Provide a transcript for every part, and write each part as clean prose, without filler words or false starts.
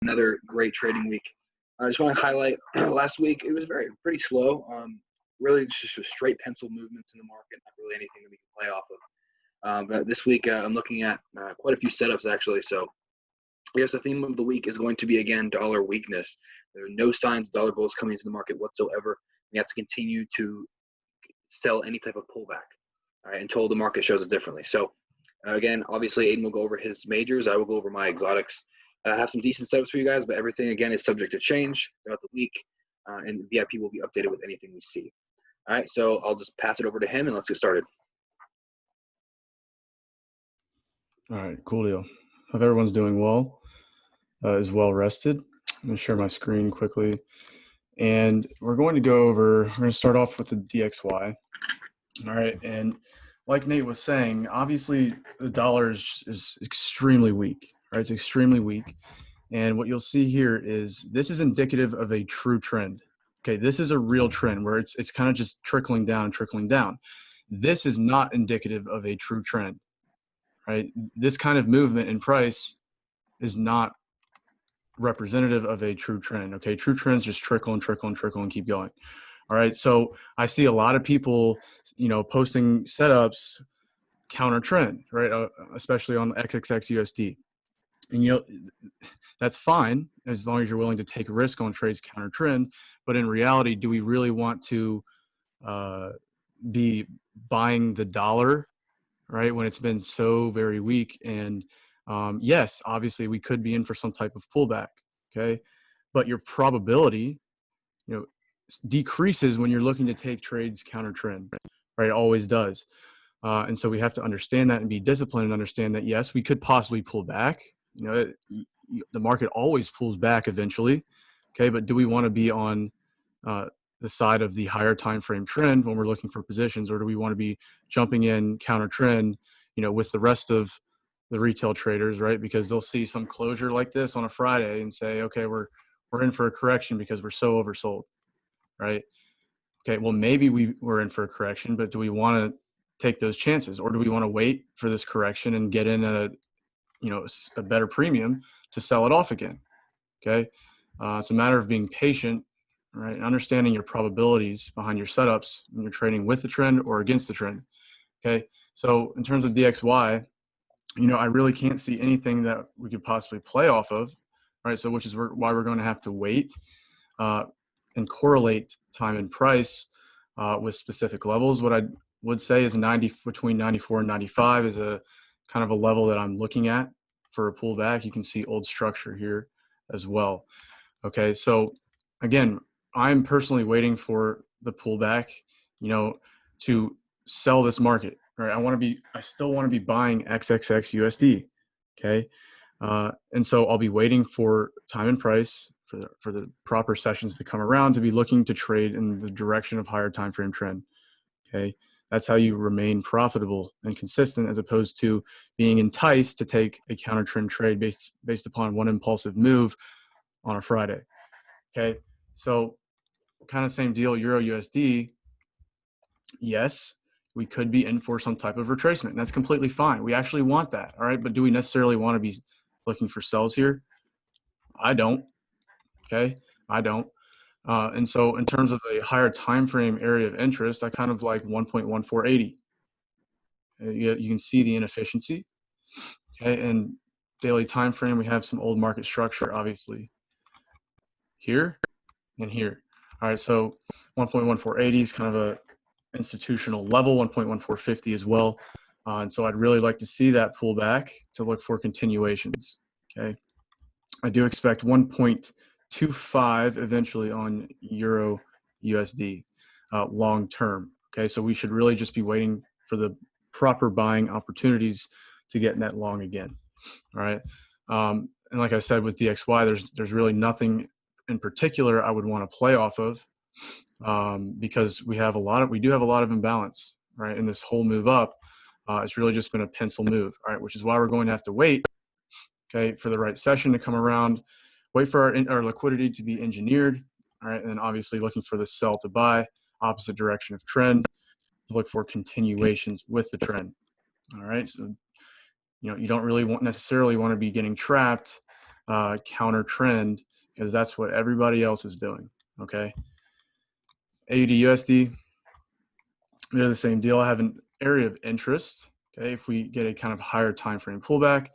another great trading week. I just want to highlight last week. It was pretty slow. Really just straight pencil movements in the market, not really anything that we can play off of. But this week I'm looking at quite a few setups actually. So I guess the theme of the week is going to be, again, dollar weakness. There are no signs of dollar bulls coming into the market whatsoever. We have to continue to sell any type of pullback, all right, until the market shows us differently. So again, obviously Aiden will go over his majors. I will go over my exotics. I have some decent setups for you guys, but everything, again, is subject to change throughout the week, and VIP will be updated with anything we see. All right, so I'll just pass it over to him, and let's get started. All right, cool deal. Hope everyone's doing well, is well rested. I'm going to share my screen quickly. And we're going to start off with the DXY. All right, and like Nate was saying, obviously the dollar is extremely weak, right? It's extremely weak. And what you'll see here is this is indicative of a true trend. Okay, this is a real trend where it's kind of just trickling down. This is not indicative of a true trend, right? This kind of movement in price is not representative of a true trend. Okay, true trends just trickle and keep going. All right, so I see a lot of people, posting setups counter trend, right? Especially on the XXX and that's fine as long as you're willing to take a risk on trades counter trend. But in reality, do we really want to be buying the dollar, right, when it's been so very weak? And yes, obviously we could be in for some type of pullback, okay? But your probability, decreases when you're looking to take trades counter trend, right? It always does. And so we have to understand that and be disciplined and understand that, yes, we could possibly pull back. The market always pulls back eventually, okay? But do we want to be on the side of the higher time frame trend when we're looking for positions, or do we want to be jumping in counter trend, with the rest of the retail traders, right? Because they'll see some closure like this on a Friday and say, okay, we're in for a correction because we're so oversold, right? Okay, well, maybe we're in for a correction, but do we want to take those chances, or do we want to wait for this correction and get in at a better premium to sell it off again? Okay, it's a matter of being patient, right, and understanding your probabilities behind your setups when you're trading with the trend or against the trend. Okay, so in terms of DXY, I really can't see anything that we could possibly play off of, right? So which is why we're going to have to wait and correlate time and price with specific levels. What I would say is between 94 and 95 is a kind of a level that I'm looking at for a pullback. You can see old structure here as well. Okay, so again, I'm personally waiting for the pullback, to sell this market. Right, I still want to be buying XXX. Okay, and so I'll be waiting for time and price for the proper sessions to come around to be looking to trade in the direction of higher time frame trend. Okay, that's how you remain profitable and consistent, as opposed to being enticed to take a counter trend trade based upon one impulsive move on a Friday. Okay, so kind of same deal, Euro USD. Yes, we could be in for some type of retracement, and that's completely fine. We actually want that, all right? But do we necessarily want to be looking for sells here? I don't. Okay, I don't. And so in terms of a higher time frame area of interest, I kind of like 1.1480. You can see the inefficiency. Okay, and daily time frame, we have some old market structure, obviously, here and here. All right, so 1.1480 is kind of a institutional level, 1.1450 as well. And so I'd really like to see that pull back to look for continuations. Okay, I do expect 1.25 eventually on Euro USD long term. Okay, so we should really just be waiting for the proper buying opportunities to get net long again. All right, and like I said with DXY, there's really nothing in particular I would want to play off of, because we do have a lot of imbalance, right? And this whole move up, it's really just been a pencil move, all right, which is why we're going to have to wait, okay, for the right session to come around, wait for our liquidity to be engineered, all right, and then obviously looking for the sell to buy, opposite direction of trend, to look for continuations with the trend, all right? So, you don't really necessarily want to be getting trapped counter trend because that's what everybody else is doing. Okay. AUD USD, they're the same deal. I have an area of interest. Okay. If we get a kind of higher time frame pullback,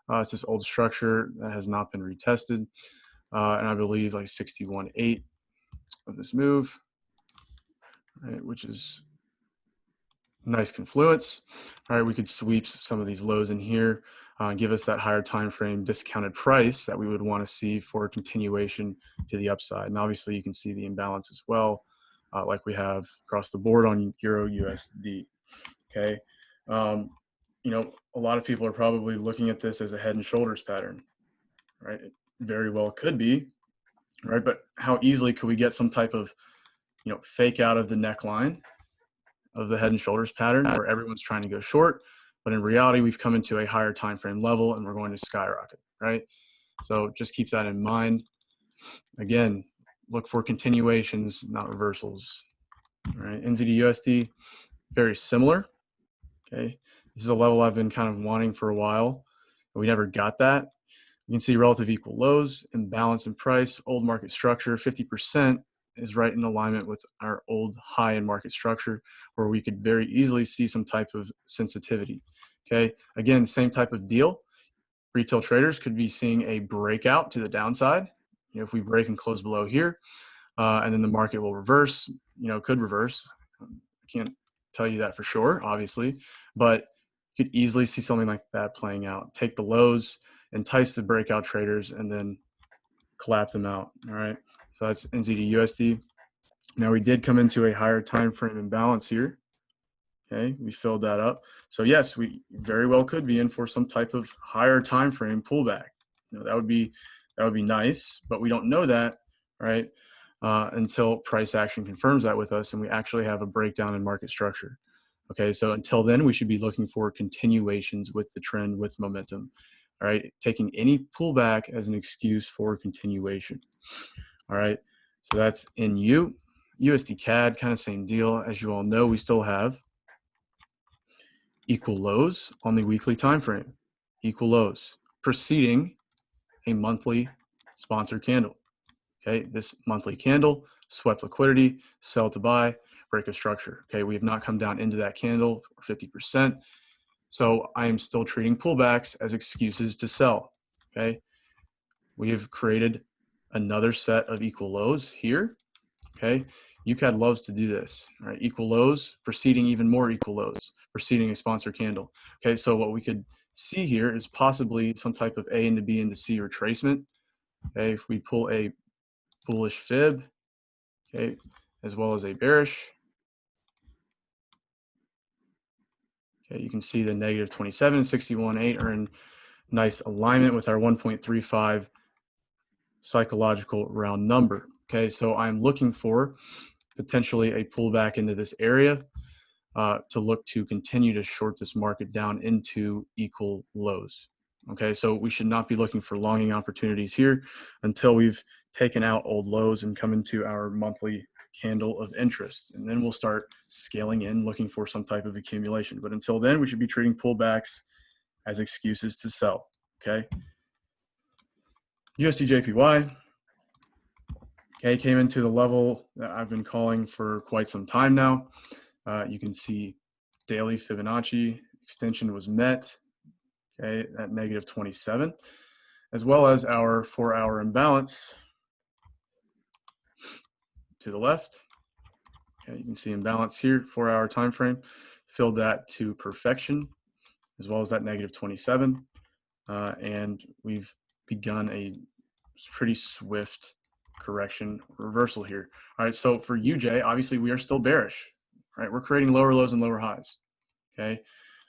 it's this old structure that has not been retested. And I believe like 61.8 of this move, right, which is nice confluence. All right, we could sweep some of these lows in here, give us that higher time frame discounted price that we would want to see for a continuation to the upside. And obviously you can see the imbalance as well, like we have across the board on Euro USD. Okay. You know, a lot of people are probably looking at this as a head and shoulders pattern, right? It very well could be, right? But how easily could we get some type of, you know, fake out of the neckline of the head and shoulders pattern where everyone's trying to go short, but in reality we've come into a higher time frame level and we're going to skyrocket, right? So just keep that in mind. Again, look for continuations, not reversals. All right, NZD USD, very similar. Okay, this is a level I've been kind of wanting for a while, but we never got that. You can see relative equal lows, imbalance in price, old market structure, 50% is right in alignment with our old high in market structure where we could very easily see some type of sensitivity. Okay, again, same type of deal. Retail traders could be seeing a breakout to the downside. You know, if we break and close below here, and then the market will reverse, you know, could reverse. I can't tell you that for sure, obviously, but you could easily see something like that playing out. Take the lows, entice the breakout traders, and then collapse them out. All right. So that's NZD USD. Now we did come into a higher time frame imbalance here. Okay, we filled that up. So yes, we very well could be in for some type of higher time frame pullback. You know, that would be nice, but we don't know that, right? Until price action confirms that with us and we actually have a breakdown in market structure. Okay, so until then, we should be looking for continuations with the trend with momentum. All right, taking any pullback as an excuse for continuation. All right, so that's NU. USD CAD, kind of same deal. As you all know, we still have equal lows on the weekly time frame, equal lows preceding a monthly sponsored candle. Okay, this monthly candle, swept liquidity, sell to buy, break of structure. Okay, we have not come down into that candle for 50%. So I am still treating pullbacks as excuses to sell. Okay, we have created another set of equal lows here. Okay, UCAD loves to do this. All right, equal lows preceding even more equal lows, preceding a sponsor candle. Okay, so what we could see here is possibly some type of A into B into C retracement. Okay, if we pull a bullish fib, okay, as well as a bearish. Okay, you can see the negative 27 and 61.8 are in nice alignment with our 1.35 psychological round number. Okay, so I'm looking for potentially a pullback into this area to look to continue to short this market down into equal lows. Okay, so we should not be looking for longing opportunities here until we've taken out old lows and come into our monthly candle of interest. And then we'll start scaling in, looking for some type of accumulation. But until then, we should be treating pullbacks as excuses to sell. Okay. USD JPY. Okay, came into the level that I've been calling for quite some time now. You can see daily Fibonacci extension was met, okay, at negative 27, as well as our 4-hour imbalance to the left. Okay, you can see imbalance here, 4-hour time frame, filled that to perfection, as well as that negative 27, and we've begun a pretty swift correction reversal here. All right, so for UJ, obviously we are still bearish, right? We're creating lower lows and lower highs, okay?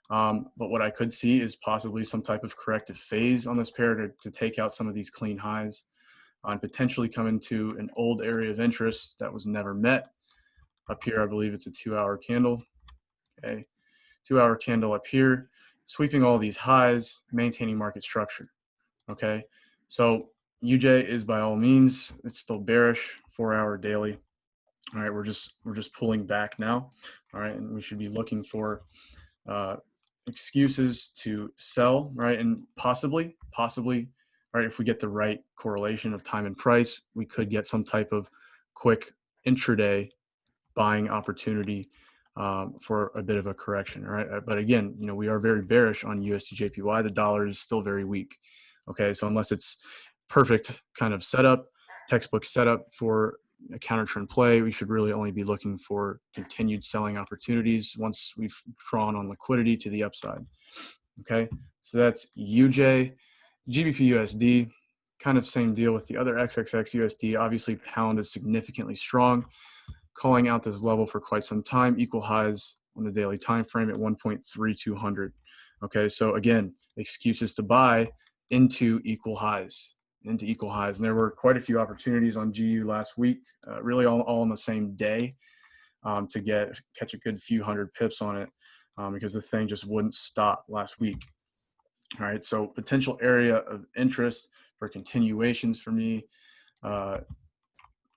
But what I could see is possibly some type of corrective phase on this pair to take out some of these clean highs and potentially come into an old area of interest that was never met. Up here, I believe it's a 2-hour candle, okay? 2-hour candle up here, sweeping all these highs, maintaining market structure, okay? So UJ is by all means, it's still bearish, 4-hour daily. All right, we're just pulling back now. All right, and we should be looking for excuses to sell, right? And possibly right? If we get the right correlation of time and price, we could get some type of quick intraday buying opportunity for a bit of a correction, all right? But again, we are very bearish on USD/JPY. The dollar is still very weak. Okay, so unless it's perfect kind of setup, textbook setup for a counter trend play, we should really only be looking for continued selling opportunities once we've drawn on liquidity to the upside. Okay, so that's UJ. GBP USD, kind of same deal with the other XXX USD. Obviously, pound is significantly strong, calling out this level for quite some time. Equal highs on the daily time frame at 1.3200. Okay, so again, excuses to buy into equal highs. And there were quite a few opportunities on GU last week, really all on the same day, to catch a good few hundred pips on it, because the thing just wouldn't stop last week. All right, so potential area of interest for continuations for me,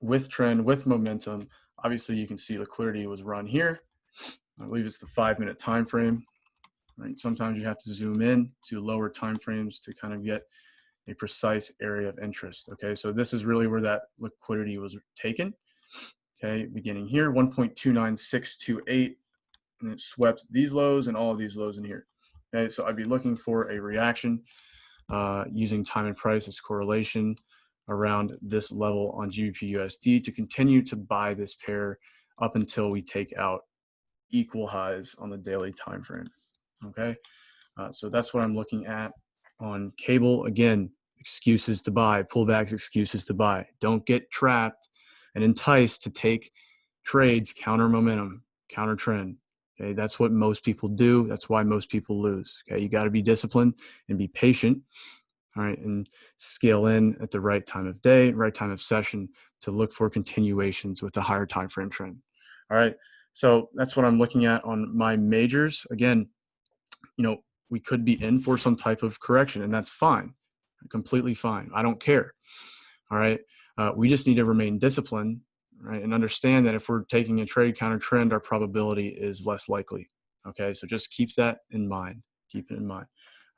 with trend, with momentum. Obviously, you can see liquidity was run here. I believe it's the 5-minute time frame. Right? Sometimes you have to zoom in to lower time frames to kind of get a precise area of interest. Okay, so this is really where that liquidity was taken. Okay, beginning here, 1.29628, and it swept these lows and all of these lows in here. Okay, so I'd be looking for a reaction using time and price as correlation around this level on GBP USD to continue to buy this pair up until we take out equal highs on the daily time frame. Okay, so that's what I'm looking at on cable. Again, excuses to buy, pullbacks, excuses to buy. Don't get trapped and enticed to take trades counter momentum, counter trend. Okay, that's what most people do. That's why most people lose. Okay, you got to be disciplined and be patient. All right, and scale in at the right time of day, right time of session to look for continuations with the higher time frame trend. All right, so that's what I'm looking at on my majors. Again, we could be in for some type of correction, and that's fine, completely fine. I don't care. All right, we just need to remain disciplined, right, and understand that if we're taking a trade counter trend, our probability is less likely. Okay, so just keep that in mind. Keep it in mind.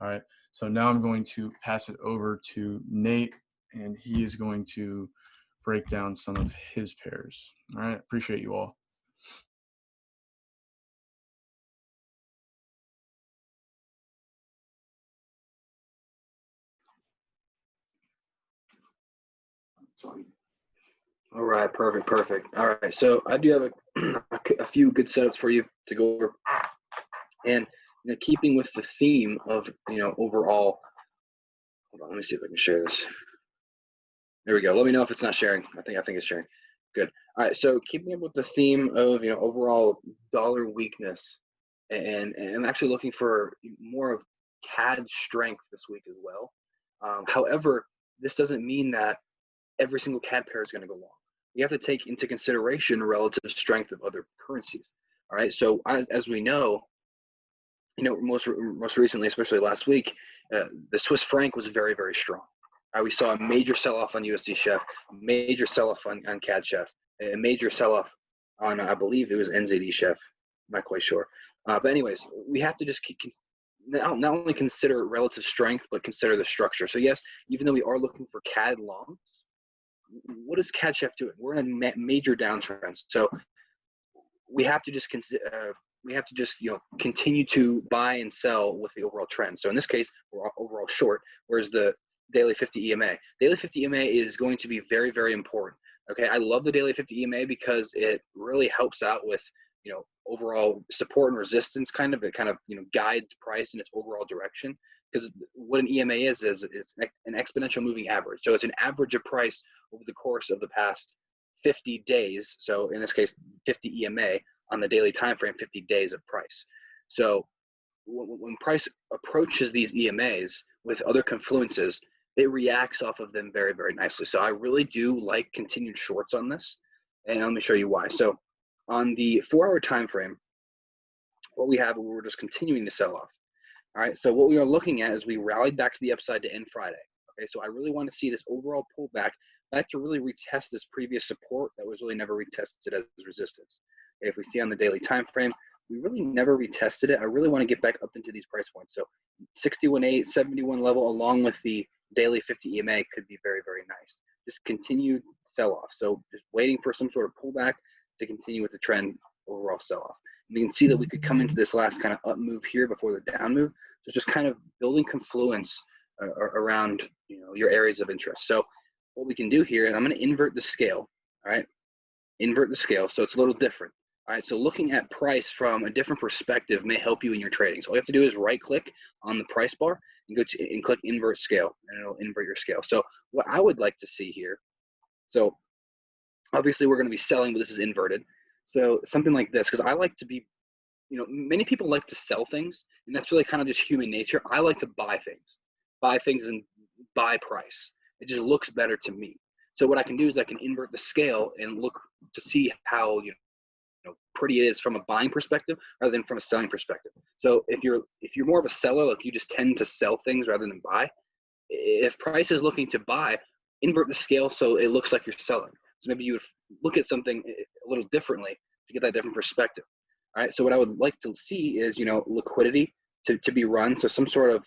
All right, so now I'm going to pass it over to Nate, and he is going to break down some of his pairs. All right, appreciate you all. All right, perfect. All right, so I do have a few good setups for you to go over, and keeping with the theme of overall. Hold on, let me see if I can share this. There we go. Let me know if it's not sharing. I think it's sharing. Good. All right, so keeping up with the theme of overall dollar weakness, and actually looking for more of CAD strength this week as well. However, this doesn't mean that every single CAD pair is going to go long. You have to take into consideration relative strength of other currencies. All right, so as we know, most recently, especially last week, the Swiss franc was very, very strong. We saw a major sell-off on USD Chef, major sell-off on CAD Chef, a major sell-off on, I believe it was NZD Chef. I'm not quite sure. But anyways, we have to just not only consider relative strength, but consider the structure. So yes, even though we are looking for CAD longs, what is CAD Chef doing? We're in a major downtrend. So we have to just continue to buy and sell with the overall trend. So in this case, we're overall short, whereas the daily 50 EMA. Daily 50 EMA is going to be very, very important. Okay, I love the daily 50 EMA because it really helps out with overall support and resistance. It guides price in its overall direction. Because what an EMA is an exponential moving average. So it's an average of price over the course of the past 50 days. So in this case, 50 EMA on the daily time frame, 50 days of price. So when price approaches these EMAs with other confluences, it reacts off of them very, very nicely. So I really do like continued shorts on this, and let me show you why. So on the 4-hour time frame, what we have, we're just continuing to sell off. All right, so what we are looking at is we rallied back to the upside to end Friday. Okay, so I really want to see this overall pullback back to really retest this previous support that was really never retested as resistance. Okay, if we see on the daily time frame, we really never retested it. I really want to get back up into these price points. So 61.8, 71 level, along with the daily 50 EMA could be very, very nice. Just continued sell-off. So just waiting for some sort of pullback to continue with the trend overall sell-off. And you can see that we could come into this last kind of up move here before the down move. So just kind of building confluence around your areas of interest. So what we can do here is I'm going to invert the scale. All right, invert the scale so it's a little different. All right, so looking at price from a different perspective may help you in your trading. So all you have to do is right click on the price bar and go to and click invert scale, and it'll invert your scale. So what I would like to see here, so obviously we're going to be selling, but this is inverted. So something like this, because I like to be, many people like to sell things, and that's really kind of just human nature. I like to buy things and buy price. It just looks better to me. So what I can do is I can invert the scale and look to see how pretty it is from a buying perspective rather than from a selling perspective. So if you're more of a seller, like you just tend to sell things rather than buy, if price is looking to buy, invert the scale so it looks like you're selling. So maybe you would look at something a little differently to get that different perspective. All right. So what I would like to see is liquidity to be run. So some sort of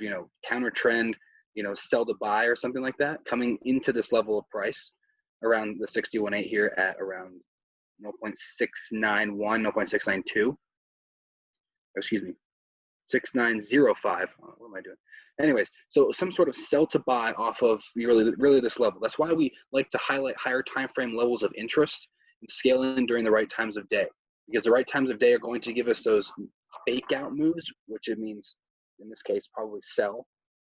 counter trend, sell to buy or something like that coming into this level of price around the 61.8 here at around 0.691, 0.692. Excuse me, 6905. What am I doing? Anyways, so some sort of sell to buy off of really this level. That's why we like to highlight higher time frame levels of interest and scale in during the right times of day, because the right times of day are going to give us those fake out moves, which it means in this case probably sell,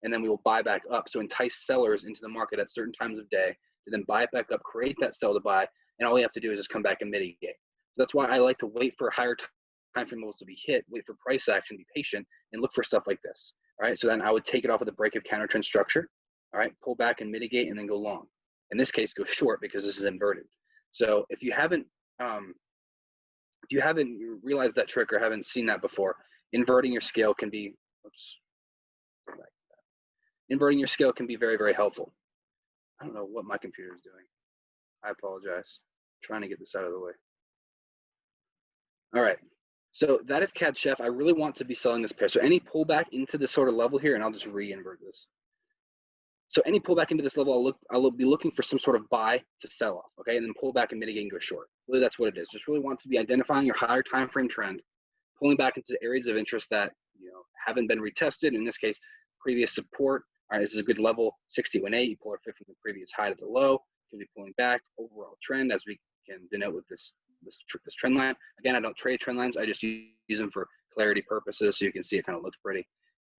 and then we will buy back up. So entice sellers into the market at certain times of day to then buy it back up, create that sell to buy, and all we have to do is just come back and mitigate. So that's why I like to wait for higher time frame levels to be hit, wait for price action, be patient, and look for stuff like this. All right, so then I would take it off of the break of counter trend structure. All right, pull back and mitigate, and then go long. In this case, go short because this is inverted. So if you haven't realized that trick or haven't seen that before, inverting your scale can be. Inverting your scale can be very, very helpful. I don't know what my computer is doing. I apologize. I'm trying to get this out of the way. All right. So that is CAD Chef. I really want to be selling this pair. So any pullback into this sort of level here, and I'll just re-invert this. So any pullback into this level, I'll be looking for some sort of buy to sell off, okay? And then pull back and mitigate and go short. Really, that's what it is. Just really want to be identifying your higher time frame trend, pulling back into areas of interest that haven't been retested. In this case, previous support. All right, this is a good level, 60.18. You pull our 50 from the previous high to the low. Can be pulling back. Overall trend, as we can denote with this trend line. Again, I don't trade trend lines. I just use them for clarity purposes, so you can see it kind of looks pretty.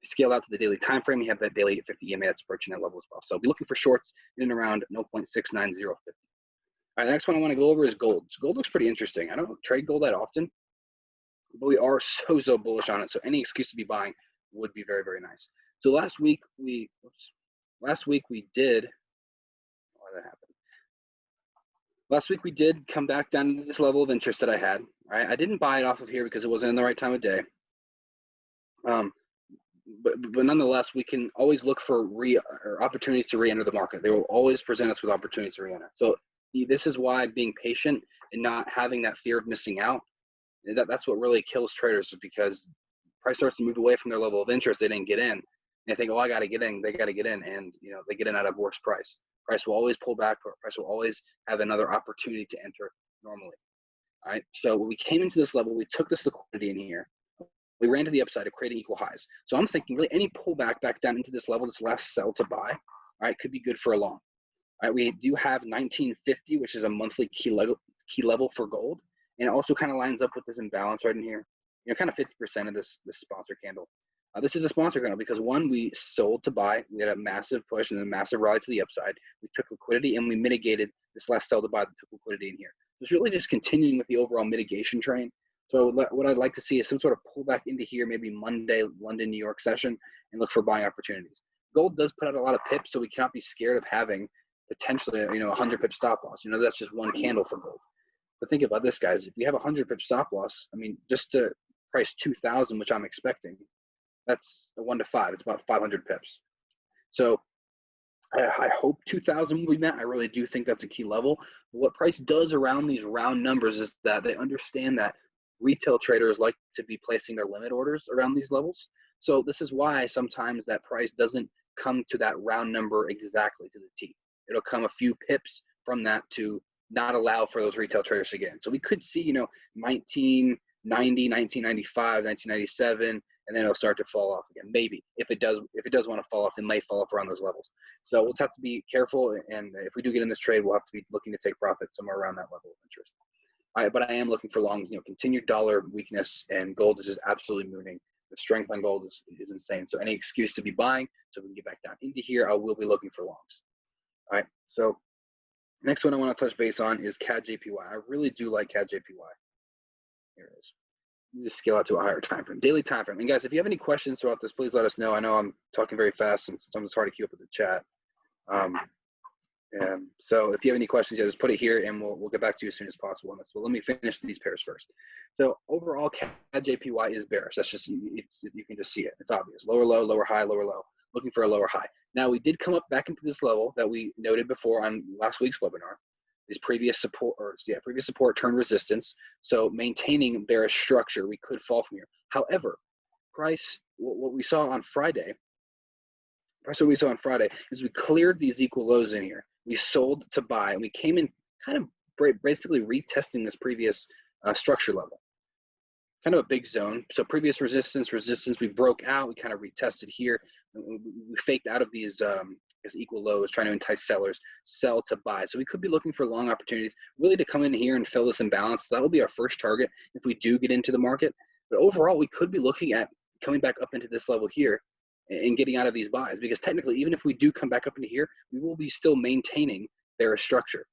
Scale out to the daily time frame. You have that daily 50 EMA that's approaching that level as well. So I'll be looking for shorts in and around 0.69050. All right, the next one I want to go over is gold. So gold looks pretty interesting. I don't trade gold that often, but we are so bullish on it. So any excuse to be buying would be very, very nice. So last week we did. Why that happened? Last week we did come back down to this level of interest that I had. All right, I didn't buy it off of here because it wasn't in the right time of day. But nonetheless, we can always look for opportunities to re-enter the market. They will always present us with opportunities to re-enter. So this is why being patient and not having that fear of missing out, that's what really kills traders, is because price starts to move away from their level of interest. They didn't get in. And they think, oh, I got to get in. They got to get in. And, they get in at a worse price. Price will always pull back. Price will always have another opportunity to enter normally. All right. So when we came into this level, we took this liquidity in here. We ran to the upside of creating equal highs. So I'm thinking really any pullback back down into this level, this last sell to buy, all right, could be good for a long. All right, we do have 1950, which is a monthly key level for gold. And it also kind of lines up with this imbalance right in here. Kind of 50% of this sponsor candle. This is a sponsor candle because one, we sold to buy. We had a massive push and a massive rally to the upside. We took liquidity and we mitigated this last sell to buy that took liquidity in here. So it's really just continuing with the overall mitigation train. So what I'd like to see is some sort of pullback into here, maybe Monday, London, New York session, and look for buying opportunities. Gold does put out a lot of pips, so we cannot be scared of having potentially, a 100 pip stop loss. That's just one candle for gold. But think about this, guys. If we have a 100 pip stop loss, just to price 2,000, which I'm expecting, that's a 1 to 5. It's about 500 pips. So I hope 2,000 will be met. I really do think that's a key level. But what price does around these round numbers is that they understand that retail traders like to be placing their limit orders around these levels. So this is why sometimes that price doesn't come to that round number exactly to the T. It'll come a few pips from that to not allow for those retail traders to get in. So we could see, 1990, 1995, 1997, and then it'll start to fall off again. Maybe if it does want to fall off, it might fall off around those levels. So we'll have to be careful, and if we do get in this trade, we'll have to be looking to take profit somewhere around that level of interest. But I am looking for long, continued dollar weakness, and gold is just absolutely mooning. The strength on gold is insane. So any excuse to be buying, so we can get back down into here, I will be looking for longs. All right. So next one I want to touch base on is CAD JPY. I really do like CAD JPY. Here it is. Let me just scale out to a higher time frame, daily time frame. And guys, if you have any questions throughout this, please let us know. I know I'm talking very fast, and sometimes it's hard to keep up with the chat. So if you have any questions, just put it here, and we'll get back to you as soon as possible on this. Well, let me finish these pairs first. So overall, CAD JPY is bearish. That's just, you can just see it. It's obvious. Lower low, lower high, lower low. Looking for a lower high. Now we did come up back into this level that we noted before on last week's webinar. These previous support turned resistance. So maintaining bearish structure, we could fall from here. However, what we saw on Friday is we cleared these equal lows in here. We sold to buy, and we came in kind of basically retesting this previous structure level. Kind of a big zone. So previous resistance, we broke out, we kind of retested here. We faked out of these equal lows, trying to entice sellers, sell to buy. So we could be looking for long opportunities, really to come in here and fill this imbalance. So that will be our first target if we do get into the market. But overall, we could be looking at coming back up into this level here and getting out of these buys, because technically, even if we do come back up into here, we will be still maintaining bearish structure.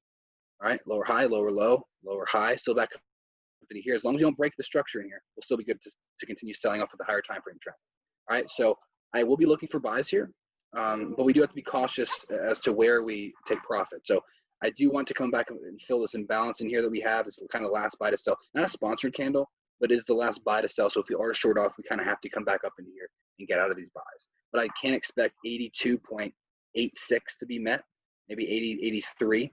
All right, lower high, lower low, lower high, still back up into here. As long as you don't break the structure in here, we'll still be good to continue selling off with the higher time frame trend. All right, so I will be looking for buys here, but we do have to be cautious as to where we take profit. So I do want to come back and fill this imbalance in here that we have. It's kind of last buy to sell, not a sponsored candle, but is the last buy to sell. So if we are short off, we kind of have to come back up into here and get out of these buys. But I can't expect 82.86 to be met, maybe 80, 83.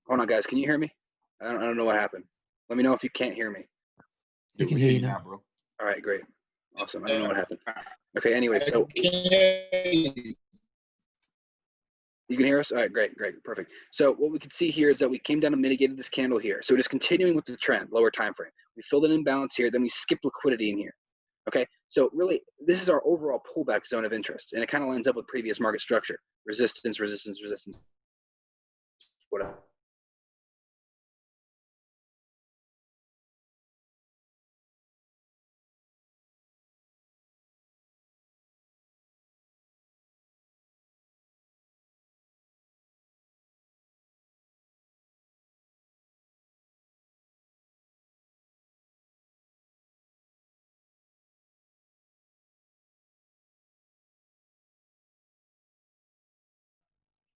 Hold on, guys. Can you hear me? I don't know what happened. Let me know if you can't hear me. We can hear you now, bro. All right, great. Awesome. I don't know what happened. Okay, anyway, so you can hear us? All right, great, perfect. So what we can see here is that we came down and mitigated this candle here. So just continuing with the trend, lower time frame. We filled an imbalance here, then we skipped liquidity in here. Okay, so really, this is our overall pullback zone of interest, and it kind of lines up with previous market structure. Resistance, resistance, resistance, whatever.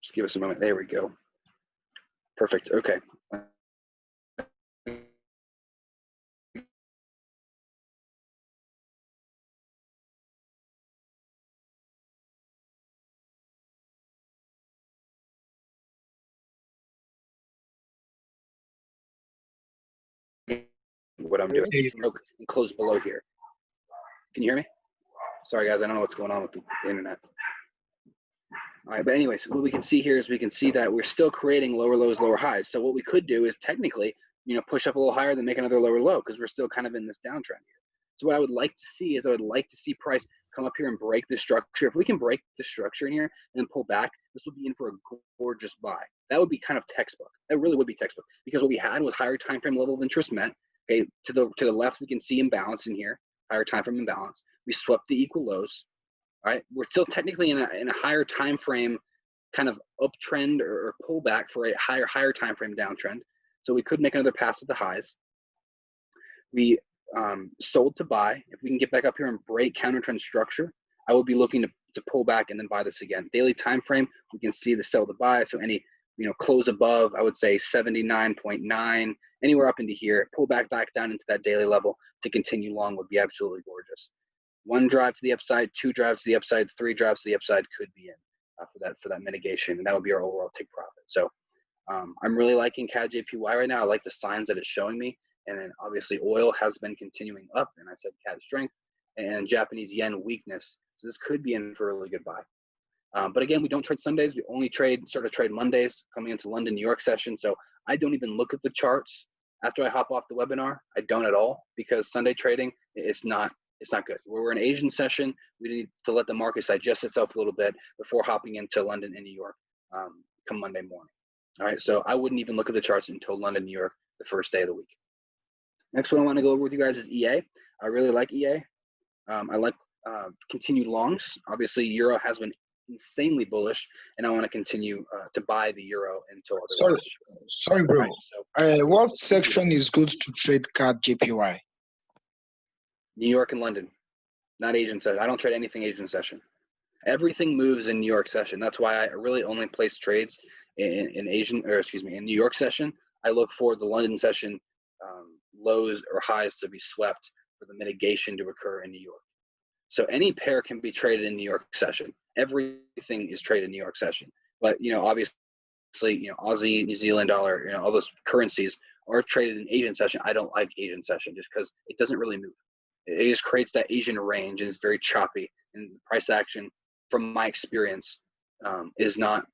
Just give us a moment. There we go. Perfect. Okay. What I'm doing. Close below here. Can you hear me? Sorry, guys. I don't know what's going on with the internet. All right, but anyways, what we can see here is we can see that we're still creating lower lows, lower highs. So what we could do is technically, push up a little higher, then make another lower low, because we're still kind of in this downtrend here. So what I would like to see is I would like to see price come up here and break the structure. If we can break the structure in here and then pull back, this would be in for a gorgeous buy. That would be kind of textbook. That really would be textbook, because what we had was higher time frame level of interest met. Okay, to the left we can see imbalance in here, higher time frame imbalance. We swept the equal lows. All right, we're still technically in a higher time frame kind of uptrend or pullback for a higher time frame downtrend. So we could make another pass at the highs. We sold to buy. If we can get back up here and break counter trend structure, I would be looking to pull back and then buy this again. Daily time frame, we can see the sell to buy. So any close above, I would say 79.9, anywhere up into here, pull back down into that daily level to continue long would be absolutely gorgeous. 1 drive to the upside, 2 drives to the upside, 3 drives to the upside could be in for that mitigation, and that would be our overall take profit. So I'm really liking CAD JPY right now. I like the signs that it's showing me. And then obviously oil has been continuing up, and I said CAD strength, and Japanese yen weakness. So this could be in for a really good buy. But again, we don't trade Sundays. We only start to trade Mondays coming into London, New York session. So I don't even look at the charts after I hop off the webinar. I don't at all, because Sunday trading, it's not good. We're in Asian session. We need to let the market digest itself a little bit before hopping into London and New York come Monday morning. All right, so I wouldn't even look at the charts until London, New York, the first day of the week. Next one I want to go over with you guys is EA. I really like EA. I like continued longs. Obviously, Euro has been insanely bullish, and I want to continue to buy the Euro until otherwise. Sorry, bro. Right, so, what section is good to trade CAD JPY? New York and London, not Asian session. I don't trade anything Asian session. Everything moves in New York session. That's why I really only place trades in New York session. I look for the London session lows or highs to be swept for the mitigation to occur in New York. So any pair can be traded in New York session. Everything is traded in New York session. But obviously, Aussie, New Zealand dollar, all those currencies are traded in Asian session. I don't like Asian session just because it doesn't really move. It just creates that Asian range, and it's very choppy. And the price action, from my experience, is not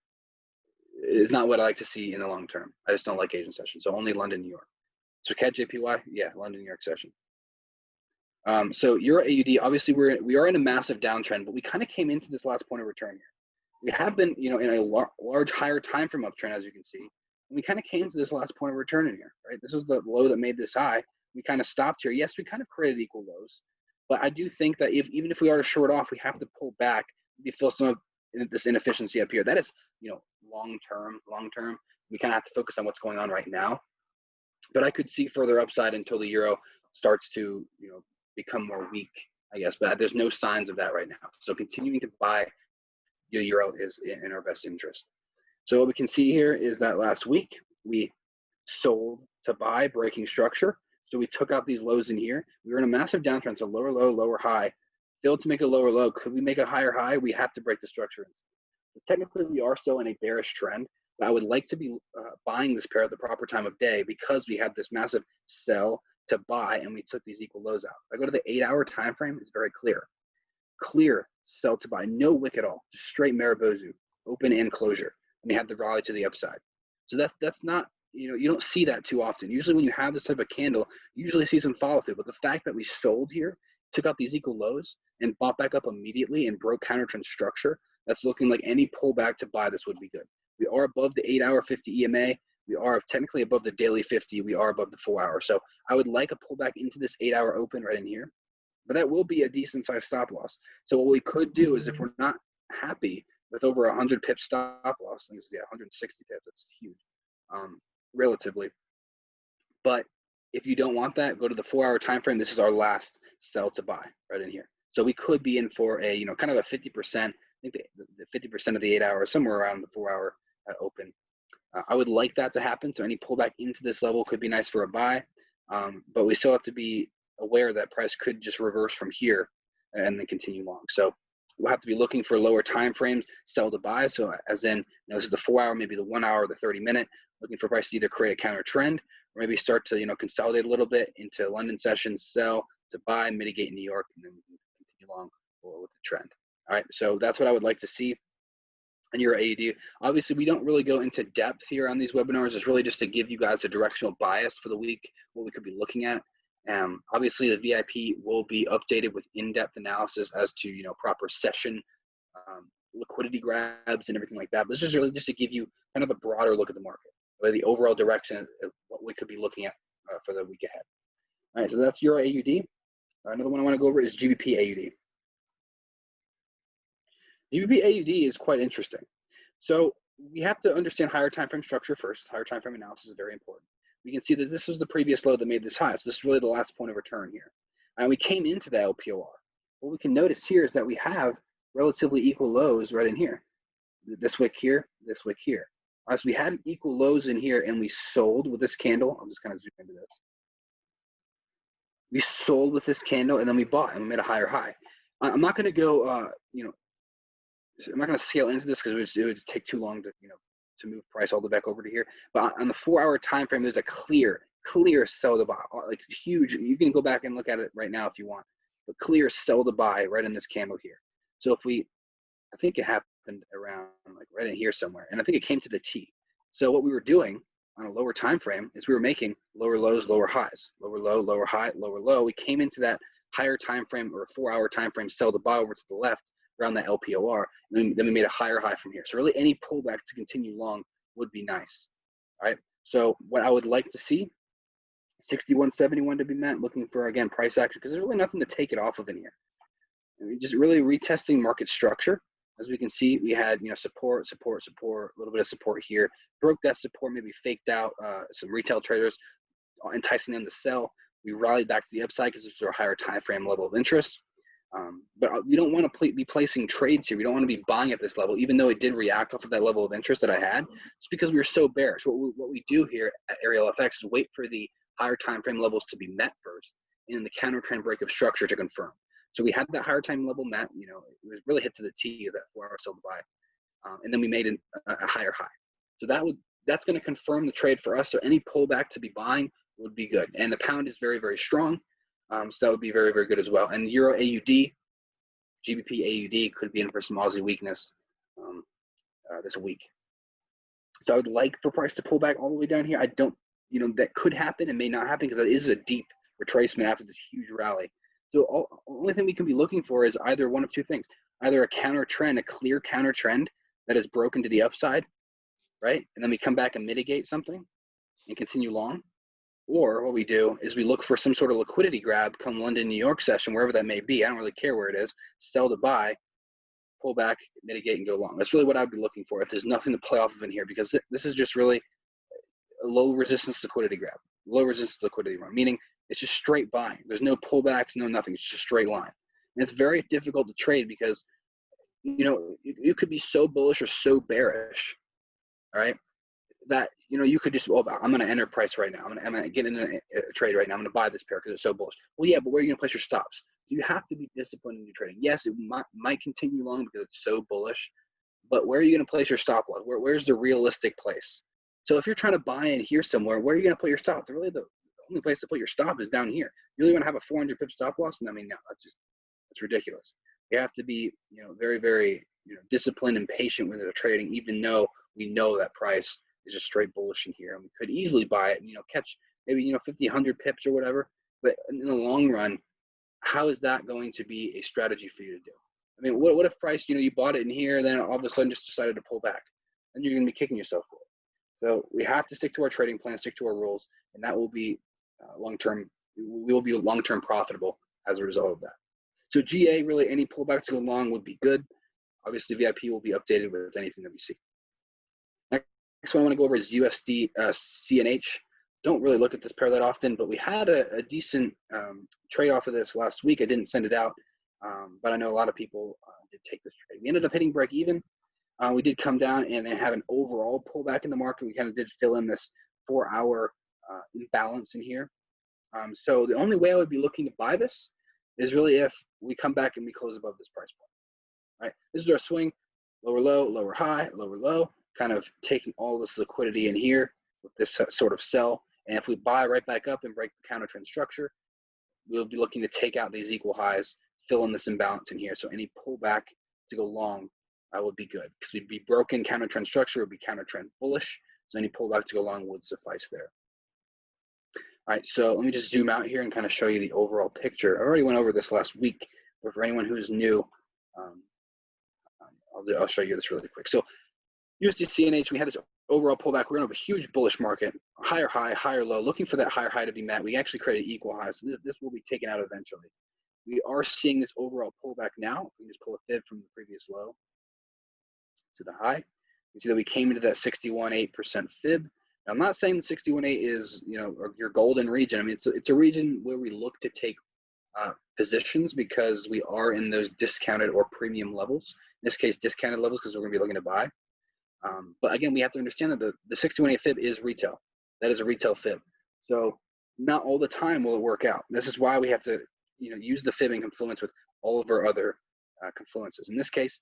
what I like to see in the long term. I just don't like Asian session. So only London, New York. So CAD JPY, yeah, London, New York session. So Euro AUD, obviously we are in a massive downtrend, but we kind of came into this last point of return here. We have been, in a large higher time frame uptrend, as you can see. And we kind of came to this last point of return in here, right? This was the low that made this high. We kind of stopped here. Yes, we kind of created equal lows, but I do think that even if we are to short off, we have to pull back. We feel some of this inefficiency up here. That is, long term. We kind of have to focus on what's going on right now. But I could see further upside until the Euro starts to, become more weak, I guess. But there's no signs of that right now. So continuing to buy the Euro is in our best interest. So what we can see here is that last week we sold to buy, breaking structure. So we took out these lows in here. We were in a massive downtrend, so lower low, lower high. Failed to make a lower low. Could we make a higher high? We have to break the structure. So technically, we are still in a bearish trend. But I would like to be buying this pair at the proper time of day, because we had this massive sell to buy and we took these equal lows out. If I go to the 8-hour time frame, it's very clear. Clear sell to buy, no wick at all, straight Maribozu, open and closure. And we have the rally to the upside. So that's not, you don't see that too often. Usually when you have this type of candle, you usually see some follow through. But the fact that we sold here, took out these equal lows and bought back up immediately and broke counter trend structure, that's looking like any pullback to buy this would be good. We are above the 8-hour 50 EMA. We are technically above the daily 50. We are above the 4-hour. So I would like a pullback into this 8-hour open right in here. But that will be a decent sized stop loss. So what we could do is, if we're not happy with over 100 pip stop loss, I think it's 160 pips. That's huge, relatively. But if you don't want that, go to the 4-hour time frame. This is our last sell to buy right in here. So we could be in for a kind of a 50%. I think the 50% of the 8-hour, somewhere around the 4-hour open. I would like that to happen. So any pullback into this level could be nice for a buy, but we still have to be aware that price could just reverse from here and then continue long. So we'll have to be looking for lower time frames, sell to buy. So as in, this is the 4-hour, maybe the 1-hour, the 30-minute, looking for price to either create a counter trend or maybe start to consolidate a little bit into London sessions, sell to buy, mitigate in New York, and then continue long with the trend. All right, so that's what I would like to see in your AUD. Obviously, we don't really go into depth here on these webinars. It's really just to give you guys a directional bias for the week, what we could be looking at. Obviously, the VIP will be updated with in-depth analysis as to proper session, liquidity grabs, and everything like that. But this is really just to give you kind of a broader look at the market, or the overall direction of what we could be looking at for the week ahead. All right, so that's Euro AUD. Another one I want to go over is GBP AUD. GBP AUD is quite interesting. So we have to understand higher time frame structure first. Higher time frame analysis is very important. we can see that this was the previous low that made this high. So this is really the last point of return here. And we came into the LPOR. What we can notice here is that we have relatively equal lows right in here. This wick here, this wick here. So we had equal lows in here and we sold with this candle. I'm just kind of zoom into this. We sold with this candle and then we bought and we made a higher high. I'm not going to go, I'm not going to scale into this because it would take too long to, to move price all the way back over to here. But on the 4-hour time frame, there's a clear sell to buy, like huge. You can go back and look at it right now if you want, but clear sell to buy right in this candle here. So I think it happened around like right in here somewhere, and I think it came to the T. So what we were doing on a lower time frame is we were making lower lows, lower highs, lower low, lower high, lower low. We came into that higher time frame or 4-hour time frame sell to buy over to the left around that LPOR, and then we made a higher high from here. So really any pullback to continue long would be nice. All right. So what I would like to see, 61.71 to be met, looking for, again, price action, because there's really nothing to take it off of in here. And we just really retesting market structure. As we can see, we had, support, a little bit of support here, broke that support, maybe faked out some retail traders, enticing them to sell. We rallied back to the upside because this is our higher time frame level of interest. But you don't want to be placing trades here. We don't want to be buying at this level, even though it did react off of that level of interest that I had. It's because we were so bearish. What we do here at Ariel FX is wait for the higher time frame levels to be met first, and then the counter trend break of structure to confirm. So we had that higher time level met. It was really hit to the T of that 4-hour sell to buy, and then we made a higher high. So that's going to confirm the trade for us. So any pullback to be buying would be good. And the pound is very, very strong. So that would be very, very good as well. And Euro AUD, GBP AUD could be in for some Aussie weakness this week. So I would like for price to pull back all the way down here. I don't, that could happen. It may not happen because that is a deep retracement after this huge rally. So only thing we can be looking for is either one of two things: either a counter trend, a clear counter trend that is broken to the upside, right? And then we come back and mitigate something and continue long. Or what we do is we look for some sort of liquidity grab come London, New York session, wherever that may be. I don't really care where it is. Sell to buy, pull back, mitigate, and go long. That's really what I'd be looking for if there's nothing to play off of in here, because this is just really a low resistance liquidity grab, low resistance liquidity run, meaning it's just straight buying. There's no pullbacks, no nothing. It's just a straight line. And it's very difficult to trade because, you could be so bullish or so bearish, all right, that you could just, I'm going to enter price right now. I'm going to get in a trade right now. I'm going to buy this pair because it's so bullish. Well, yeah, but where are you going to place your stops? You have to be disciplined in your trading. Yes, it might continue long because it's so bullish, but where are you going to place your stop loss? Where's the realistic place? So if you're trying to buy in here somewhere, where are you going to put your stop? Really, the only place to put your stop is down here. You really want to have a 400 pip stop loss? And I mean, no, that's ridiculous. You have to be, very, very, disciplined and patient with the trading, even though we know that price is just straight bullish in here, and we could easily buy it and catch maybe 50, 100 pips or whatever. But in the long run, how is that going to be a strategy for you to do? I mean, what if price, you bought it in here, then all of a sudden just decided to pull back? Then you're going to be kicking yourself for it. So we have to stick to our trading plan, stick to our rules, and that will be long-term. We will be long-term profitable as a result of that. So GA, really any pullback to go long would be good. Obviously, VIP will be updated with anything that we see. Next one I want to go over is USD CNH. Don't really look at this pair that often, but we had a decent trade off of this last week. I didn't send it out, but I know a lot of people did take this trade. We ended up hitting break even. We did come down and have an overall pullback in the market. We kind of did fill in this 4-hour imbalance in here. So the only way I would be looking to buy this is really if we come back and we close above this price point. Right? This is our swing: lower low, lower high, lower low, kind of taking all this liquidity in here with this sort of sell. And if we buy right back up and break the counter trend structure, we'll be looking to take out these equal highs, fill in this imbalance in here. So any pullback to go long would be good, because we'd be broken counter trend structure, would be counter trend bullish. So any pullback to go long would suffice there. All right, so let me just zoom out here and kind of show you the overall picture. I already went over this last week, but for anyone who's new, I'll show you this really quick. So USD CNH, we had this overall pullback. We're in a huge bullish market, higher high, higher low, looking for that higher high to be met. We actually created equal highs. So this will be taken out eventually. We are seeing this overall pullback now. We can just pull a fib from the previous low to the high. You see that we came into that 61.8% fib. I'm not saying the 61.8 is, your golden region. I mean, it's a region where we look to take positions because we are in those discounted or premium levels. In this case, discounted levels because we're going to be looking to buy. But again, we have to understand that the 61.8 fib is retail. That is a retail fib. So not all the time will it work out. This is why we have to, use the fib in confluence with all of our other confluences. In this case,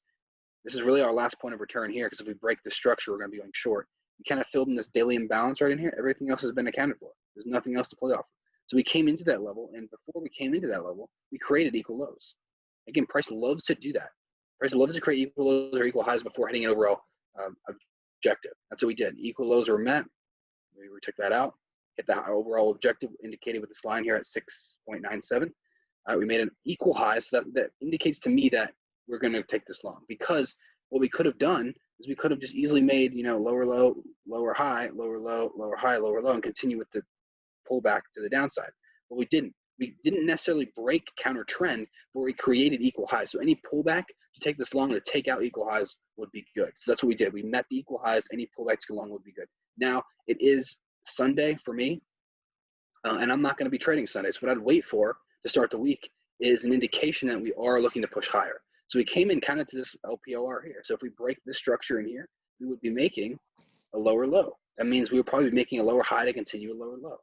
this is really our last point of return here, because if we break the structure, we're going to be going short. We kind of filled in this daily imbalance right in here. Everything else has been accounted for. There's nothing else to play off. So we came into that level, and before we came into that level, we created equal lows. Again, price loves to do that. Price loves to create equal lows or equal highs before hitting an overall objective. That's what we did. Equal lows were met. We took that out, hit the overall objective indicated with this line here at 6.97. We made an equal high, so that indicates to me that we're going to take this long, because what we could have done is we could have just easily made, lower low, lower high, lower low, lower high, lower low, and continue with the pullback to the downside. But we didn't. We didn't necessarily break counter trend, but we created equal highs. So any pullback to take this long to take out equal highs would be good. So that's what we did. We met the equal highs. Any pullback to go long would be good. Now it is Sunday for me, and I'm not going to be trading Sundays. What I'd wait for to start the week is an indication that we are looking to push higher. So we came in kind of to this LPOR here. So if we break this structure in here, we would be making a lower low. That means we would probably be making a lower high to continue a lower low.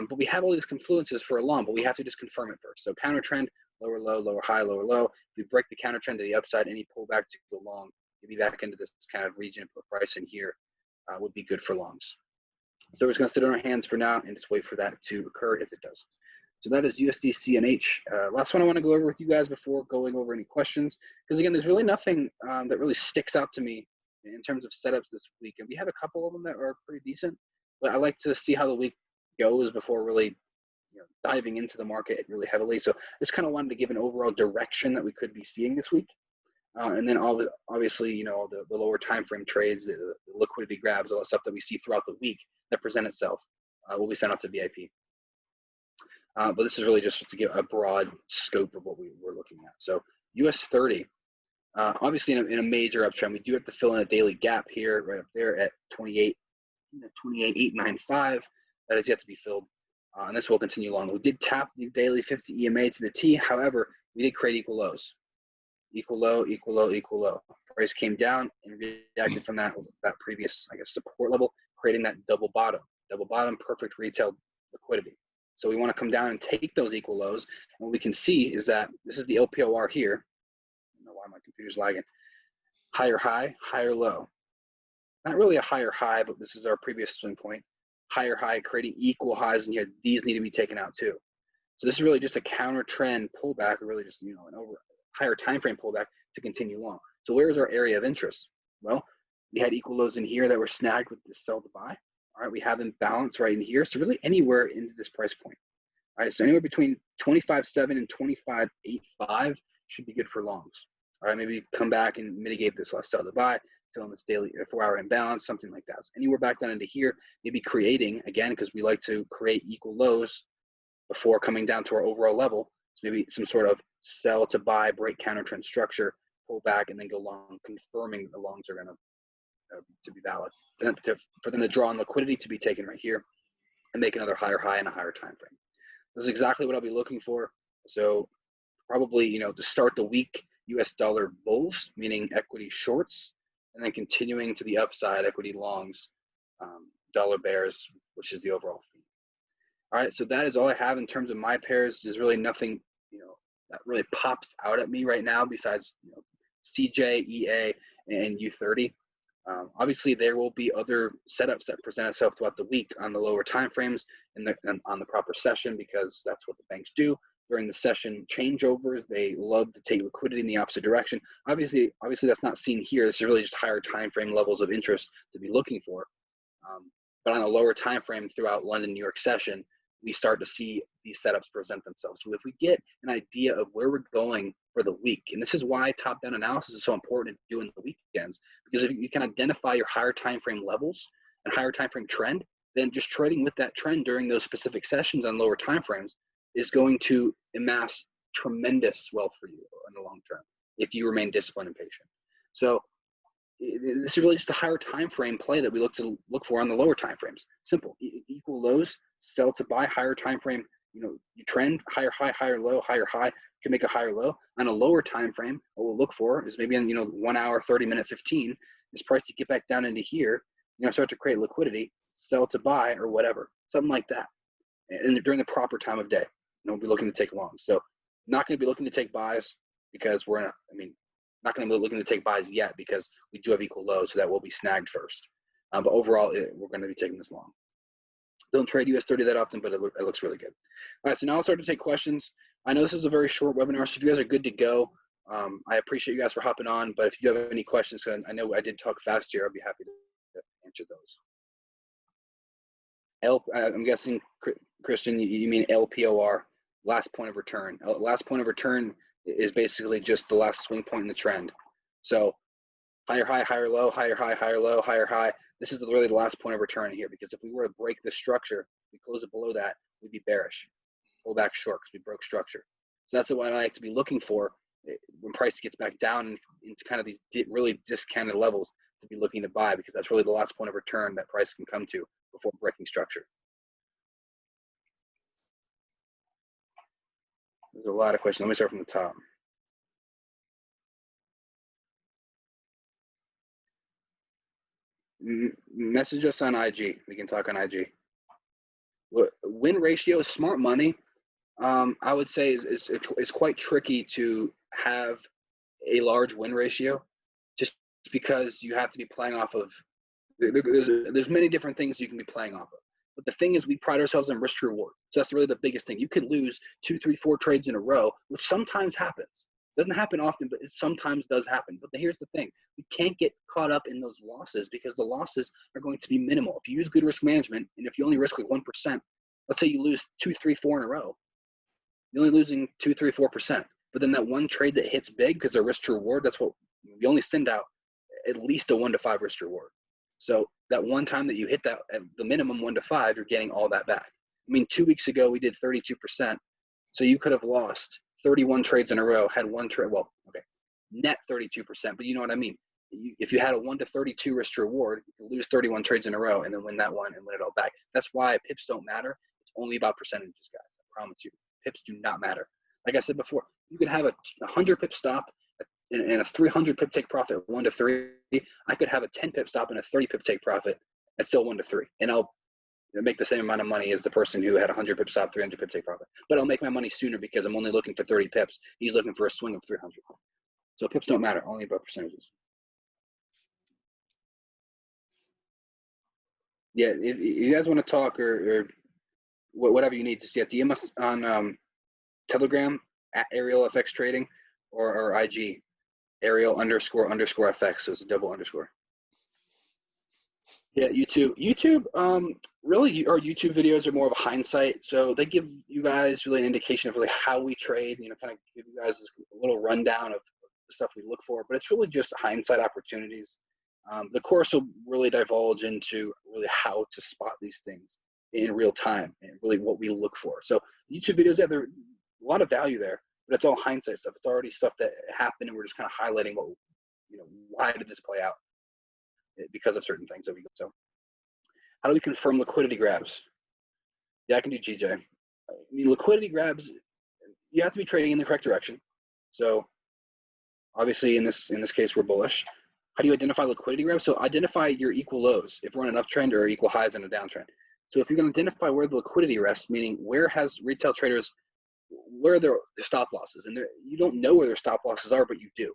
But we have all these confluences for a long, but we have to just confirm it first. So counter trend, lower low, lower high, lower low. If we break the counter trend to the upside, any pullback to go long, maybe back into this kind of region, put price in here, would be good for longs. So we're just going to sit on our hands for now and just wait for that to occur if it does. So that is USD CNH. Last one I want to go over with you guys before going over any questions, because again, there's really nothing that really sticks out to me in terms of setups this week. And we have a couple of them that are pretty decent, but I like to see how the week goes before really diving into the market really heavily. So just kind of wanted to give an overall direction that we could be seeing this week. And then obviously, the lower time frame trades, the liquidity grabs, all the stuff that we see throughout the week that present itself will be sent out to VIP. But this is really just to give a broad scope of what we were looking at. So US 30, obviously in a major uptrend, we do have to fill in a daily gap here, right up there at 28.895. That is yet to be filled. And this will continue along. We did tap the daily 50 EMA to the T. However, we did create equal lows. Equal low, equal low, equal low. Price came down and reacted from that previous, support level, creating that double bottom. Double bottom, perfect retail liquidity. So we want to come down and take those equal lows. And what we can see is that this is the LPOR here. I don't know why my computer's lagging. Higher high, higher low. Not really a higher high, but this is our previous swing point. Higher high, creating equal highs in here. These need to be taken out too. So this is really just a counter trend pullback, or really just an higher time frame pullback to continue long. So where is our area of interest? Well, we had equal lows in here that were snagged with the sell to buy. All right, we have imbalance right in here. So really anywhere into this price point. All right, so anywhere between 25.7 and 25.85 should be good for longs. All right, maybe come back and mitigate this last sell to buy, fill in this daily 4-hour imbalance, something like that. So anywhere back down into here, maybe creating, again, because we like to create equal lows before coming down to our overall level. So maybe some sort of sell to buy, break counter trend structure, pull back, and then go long, confirming the longs are going to be valid. For them to draw on liquidity to be taken right here and make another higher high in a higher time frame. This is exactly what I'll be looking for. So probably, to start the week, US dollar bulls, meaning equity shorts, and then continuing to the upside, equity longs, dollar bears, which is the overall theme. All right, so that is all I have in terms of my pairs. There's really nothing, that really pops out at me right now besides, CJ, EA, and U30. Obviously, there will be other setups that present itself throughout the week on the lower time frames and on the proper session, because that's what the banks do during the session changeovers. They love to take liquidity in the opposite direction. Obviously, that's not seen here. This is really just higher time frame levels of interest to be looking for. But on a lower time frame throughout London, New York session, we start to see these setups present themselves. So if we get an idea of where we're going for the week, and this is why top-down analysis is so important to do in the weekends, because if you can identify your higher time frame levels and higher time frame trend, then just trading with that trend during those specific sessions on lower time frames is going to amass tremendous wealth for you in the long term if you remain disciplined and patient. So this is really just a higher time frame play that we look for on the lower time frames. Simple. Equal lows, sell to buy, higher time frame. You trend higher high, higher low, higher high. You can make a higher low on a lower time frame. What we'll look for is maybe in 1 hour, 30 minute, 15 is price to get back down into here. Start to create liquidity, sell to buy or whatever, something like that. And during the proper time of day, we'll be looking to take longs. So not going to be looking to take buys because not going to be looking to take buys yet because we do have equal lows, so that will be snagged first. But overall, we're going to be taking this long. Don't trade US30 that often, but it looks really good. All right, so now I'll start to take questions. I know this is a very short webinar, so if you guys are good to go, I appreciate you guys for hopping on, but if you have any questions, because I know I did talk fast here, I'll be happy to answer those. I'm guessing, Christian, you mean LPOR, last point of return. Last point of return is basically just the last swing point in the trend. So higher high, higher low, higher high, higher low, higher high. This is really the last point of return here, because if we were to break this structure, we close it below that, we'd be bearish, pull back short because we broke structure. So that's what I like to be looking for when price gets back down into kind of these really discounted levels, to be looking to buy, because that's really the last point of return that price can come to before breaking structure. There's a lot of questions. Let me start from the top. Message us on IG. We can talk on IG. Win ratio, smart money, I would say is quite tricky to have a large win ratio, just because you have to be playing off of, there's many different things you can be playing off of. But the thing is, we pride ourselves on risk to reward. So that's really the biggest thing. You could lose 2, 3, 4 trades in a row, which sometimes happens. Doesn't happen often, but it sometimes does happen. But here's the thing. We can't get caught up in those losses, because the losses are going to be minimal. If you use good risk management, and if you only risk like 1%, let's say you lose 2, 3, 4 in a row, you're only losing 2, 3, 4%. But then that one trade that hits big, because they're risk to reward, that's what we only send out, at least a 1 to 5 risk to reward. So that one time that you hit that at the minimum 1 to 5, you're getting all that back. 2 weeks ago we did 32%. So you could have lost 31 trades in a row, had one trade, net 32%, but you know what I mean. If you had a 1 to 32 risk to reward, you can lose 31 trades in a row and then win that one and win it all back. That's why pips don't matter. It's only about percentages, guys. I promise you. Pips do not matter. Like I said before, you could have a 100 pip stop and a 300 pip take profit 1 to 3. I could have a 10 pip stop and a 30 pip take profit at still 1 to 3, and I'll make the same amount of money as the person who had 100 pip stop, 300 pip take profit. But I'll make my money sooner because I'm only looking for 30 pips. He's looking for a swing of 300. So pips don't matter, only about percentages. Yeah, if you guys want to talk or whatever you need, just DM us on Telegram at Ariel FX Trading or IG Ariel __ FX. So it's a double underscore. Yeah, YouTube. Really, our YouTube videos are more of a hindsight, so they give you guys really an indication of really how we trade. Kind of give you guys a little rundown of the stuff we look for, but it's really just hindsight opportunities. The course will really divulge into really how to spot these things in real time and really what we look for. So YouTube videos, yeah, there's a lot of value there, but it's all hindsight stuff. It's already stuff that happened, and we're just kind of highlighting what, why did this play out because of certain things that we go. So how do we confirm liquidity grabs? Yeah, I can do GJ. Liquidity grabs, you have to be trading in the correct direction. So obviously in this case, we're bullish. How do you identify liquidity grabs? So identify your equal lows if we're on an uptrend or equal highs in a downtrend. So if you can identify where the liquidity rests, meaning where has retail traders, where are their stop losses? And you don't know where their stop losses are, but you do.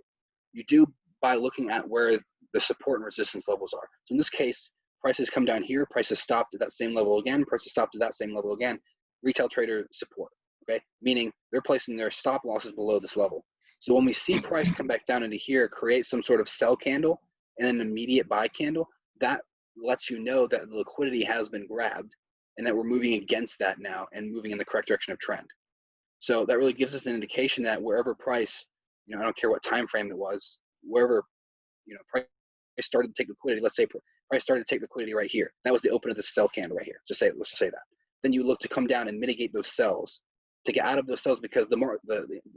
You do by looking at where the support and resistance levels are. So in this case, prices come down here, prices stopped at that same level again, prices stopped at that same level again, retail trader support, okay? Meaning they're placing their stop losses below this level. So when we see price come back down into here, create some sort of sell candle and an immediate buy candle, that lets you know that the liquidity has been grabbed and that we're moving against that now and moving in the correct direction of trend. So that really gives us an indication that wherever price, I don't care what time frame it was, wherever, price started to take liquidity, let's say price started to take liquidity right here. That was the open of the sell candle right here. Let's just say that. Then you look to come down and mitigate those sells, to get out of those sells, because the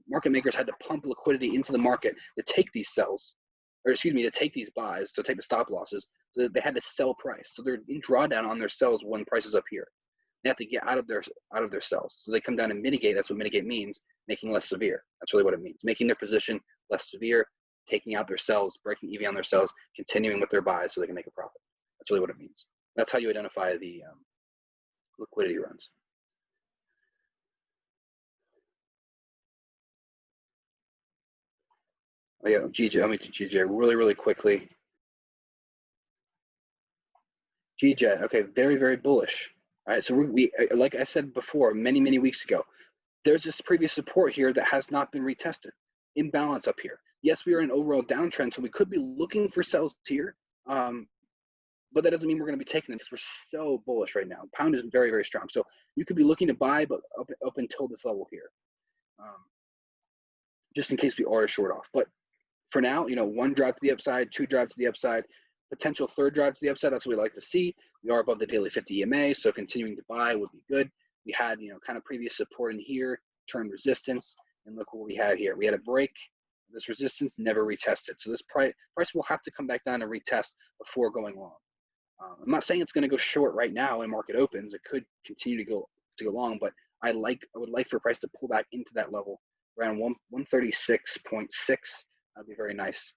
market makers had to pump liquidity into the market to take these sells. or excuse me, to take these buys, to take the stop losses, so that they had to sell price. So they're in drawdown on their sells when price is up here. They have to get out of their sells. So they come down and mitigate. That's what mitigate means, making less severe. That's really what it means. Making their position less severe, taking out their sells, breaking EV on their sells, continuing with their buys so they can make a profit. That's really what it means. That's how you identify the liquidity runs. Oh yeah, GJ, let me do GJ really quickly. GJ, okay, very, very bullish. All right, so we like I said before, many weeks ago, there's this previous support here that has not been retested. Imbalance up here. Yes, we are in an overall downtrend, so we could be looking for sells here, but that doesn't mean we're going to be taking them because we're so bullish right now. Pound is very, very strong. So you could be looking to buy, but up until this level here, just in case we are short off. But for now, you know, 1 drive to the upside, 2 drive to the upside, potential 3rd drive to the upside. That's what we like to see. We are above the daily 50 EMA, so continuing to buy would be good. We had, you know, kind of previous support in here, turned resistance, and look what we had here. We had a break. This resistance never retested. So this price will have to come back down and retest before going long. I'm not saying it's going to go short right now when market opens. It could continue to go long, but I would like for price to pull back into that level around 136.6. That'd be very nice.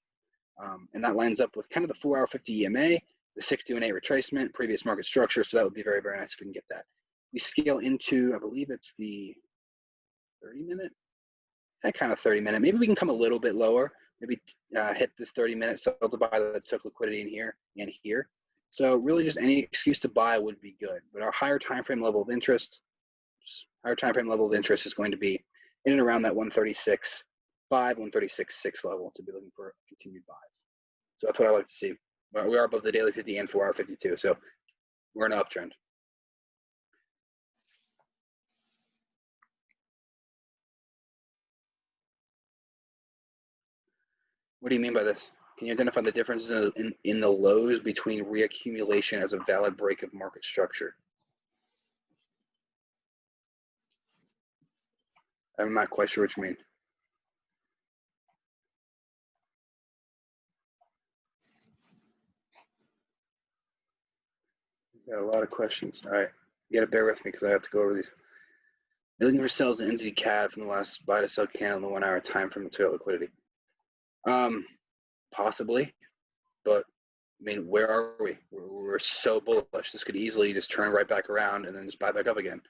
And that lines up with kind of the 4-hour 50 EMA, the 6-2-8 retracement, previous market structure. So that would be very, very nice if we can get that. We scale into, I believe it's the 30-minute, kind of 30-minute. Maybe we can come a little bit lower. Maybe hit this 30-minute sell to buy that took liquidity in here and here. So really just any excuse to buy would be good. But our higher time frame level of interest is going to be in and around that 136.5, 136.6 level to be looking for continued buys. So that's what I like to see. We are above the daily 50 and 4-hour 52, so we're in an uptrend. What do you mean by this? Can you identify the differences in the lows between reaccumulation as a valid break of market structure? I'm not quite sure what you mean. Got a lot of questions. All right, you gotta bear with me because I have to go over these. You're looking for sells in NZ CAD from the last buy to sell candle in the 1-hour time from material liquidity. Possibly, but I mean, where are we? We're so bullish. This could easily just turn right back around and then just buy back up again.